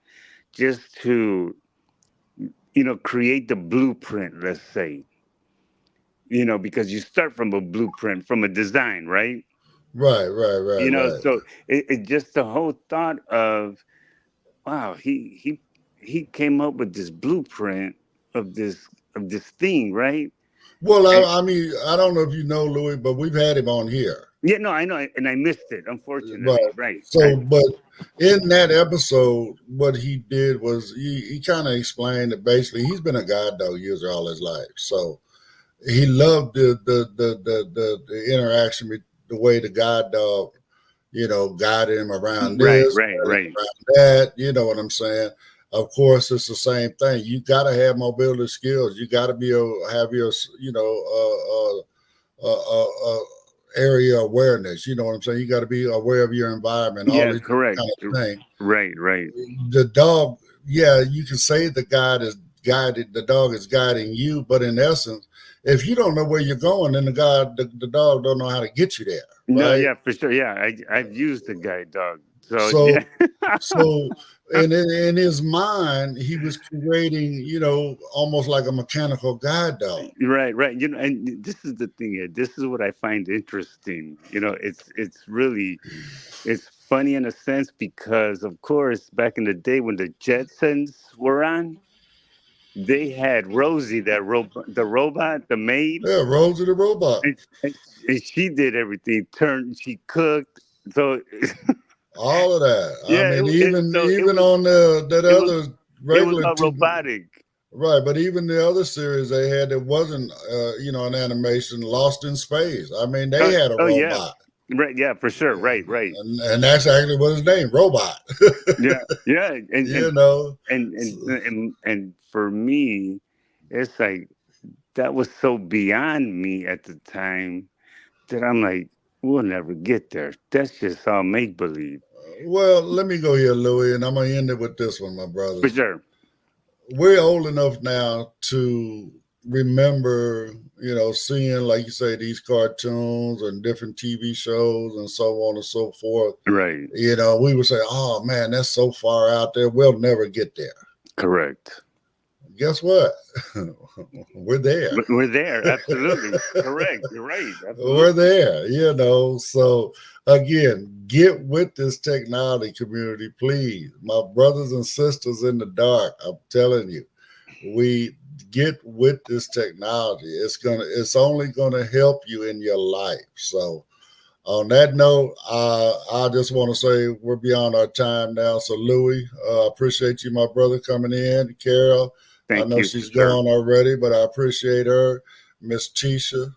[SPEAKER 5] just to create the blueprint, let's say, because you start from a blueprint, from a design, right?
[SPEAKER 3] Right, right, right, right.
[SPEAKER 5] So it just the whole thought of, wow, he came up with this blueprint of this thing, right?
[SPEAKER 3] Well,
[SPEAKER 5] And
[SPEAKER 3] I mean, I don't know if you know Louis, but we've had him on here.
[SPEAKER 5] yeah, no, I know, and I missed it,
[SPEAKER 3] Right.
[SPEAKER 5] unfortunately, right?
[SPEAKER 3] So, but in that episode, what he did was he kind of explained that basically he's been a guide dog user all his life. So he loved the interaction with the way the guide dog, guided him around
[SPEAKER 5] Right,
[SPEAKER 3] this,
[SPEAKER 5] right,
[SPEAKER 3] guided him
[SPEAKER 5] right.
[SPEAKER 3] around that. You know what I'm saying? Of course, it's the same thing. You got to have mobility skills. You got to be able to have your, area awareness. You know what I'm saying? You got to be aware of your environment, all
[SPEAKER 5] Yeah,
[SPEAKER 3] these
[SPEAKER 5] correct.
[SPEAKER 3] kind of things.
[SPEAKER 5] Right, right.
[SPEAKER 3] The dog, yeah, you can say the dog is guiding you, but in essence, if you don't know where you're going, then the dog don't know how to get you there,
[SPEAKER 5] No,
[SPEAKER 3] right?
[SPEAKER 5] yeah, for sure. Yeah, I've used the guide dog. So
[SPEAKER 3] So,
[SPEAKER 5] yeah.
[SPEAKER 3] so, and in his mind, he was creating, almost like a mechanical guide dog.
[SPEAKER 5] Right, right. And this is the thing. This is what I find interesting. It's funny in a sense because, of course, back in the day when the Jetsons were on, they had Rosie, the robot, the maid,
[SPEAKER 3] Yeah, Rosie the robot.
[SPEAKER 5] and she did everything. She cooked. So
[SPEAKER 3] All of that. I
[SPEAKER 5] yeah,
[SPEAKER 3] mean, even
[SPEAKER 5] was
[SPEAKER 3] on that
[SPEAKER 5] it was
[SPEAKER 3] other
[SPEAKER 5] it was
[SPEAKER 3] regular
[SPEAKER 5] all
[SPEAKER 3] TV,
[SPEAKER 5] robotic.
[SPEAKER 3] right? But even the other series they had that wasn't, an animation, Lost in Space. I mean, they had a
[SPEAKER 5] Oh yeah,
[SPEAKER 3] robot,
[SPEAKER 5] right. Yeah, for sure. Right, right.
[SPEAKER 3] and that's actually what his name, Robot.
[SPEAKER 5] Yeah, yeah,
[SPEAKER 3] you know,
[SPEAKER 5] and for me, it's like that was so beyond me at the time that I'm like, we'll never get there. That's just all make believe.
[SPEAKER 3] well, let me go here, Louis, and I'm gonna end it with this one, my
[SPEAKER 5] For
[SPEAKER 3] brothers.
[SPEAKER 5] sure.
[SPEAKER 3] We're old enough now to remember, seeing, like you say, these cartoons and different TV shows and so on and so forth.
[SPEAKER 5] Right.
[SPEAKER 3] We would say, oh man, that's so far out there. We'll never get there.
[SPEAKER 5] Correct.
[SPEAKER 3] Guess what? We're there.
[SPEAKER 5] We're there. Absolutely. Correct. You're right.
[SPEAKER 3] We're
[SPEAKER 5] Absolutely.
[SPEAKER 3] there. So again, get with this technology community, please. My brothers and sisters in the dark, I'm telling you, we get with this technology. It's only gonna help you in your life. So on that note, I just want to say we're beyond our time now. So Louis, appreciate you, my brother, coming in. Carol, I
[SPEAKER 5] Thank
[SPEAKER 3] know
[SPEAKER 5] you, for
[SPEAKER 3] she's
[SPEAKER 5] sure.
[SPEAKER 3] gone already, but I appreciate her. Miss Tisha,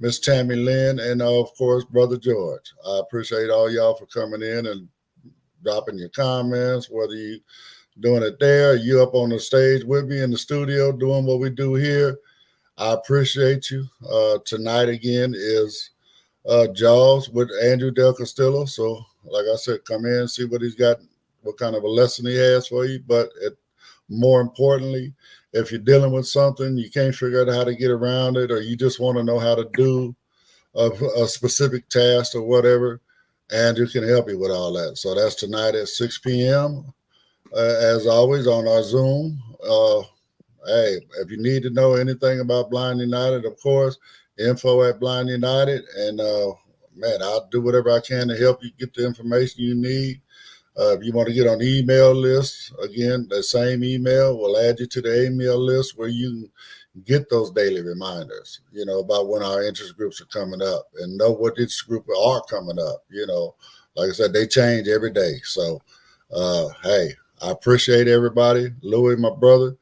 [SPEAKER 3] Miss Tammy Lynn, and of course, Brother George. I appreciate all y'all for coming in and dropping your comments, whether you doing it there, you up on the stage with me in the studio doing what we do here. I appreciate you. Tonight again is Jaws with Andrew Del Castillo. So, like I said, come in, see what he's got, what kind of a lesson he has for you. But more importantly, if you're dealing with something, you can't figure out how to get around it, or you just want to know how to do a specific task or whatever, Andrew can help you with all that. So that's tonight at 6 p.m. As always on our Zoom. Hey, if you need to know anything about Blind United, of course, info at Blind United. And man, I'll do whatever I can to help you get the information you need. If you want to get on the email list, again, the same email will add you to the email list where you can get those daily reminders, about when our interest groups are coming up and know what interest groups are coming up. Like I said, they change every day. So, hey, I appreciate everybody. Louis, my brother.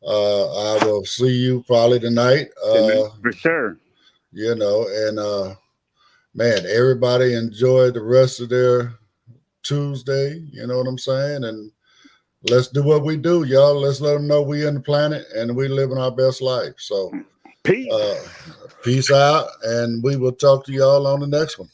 [SPEAKER 3] I will see you probably tonight.
[SPEAKER 5] For sure.
[SPEAKER 3] And man, everybody enjoy the rest of their Tuesday. You know what I'm saying? And let's do what we do, y'all. Let's let them know we in the planet and we living our best life. So,
[SPEAKER 5] Peace.
[SPEAKER 3] peace out, and we will talk to y'all on the next one.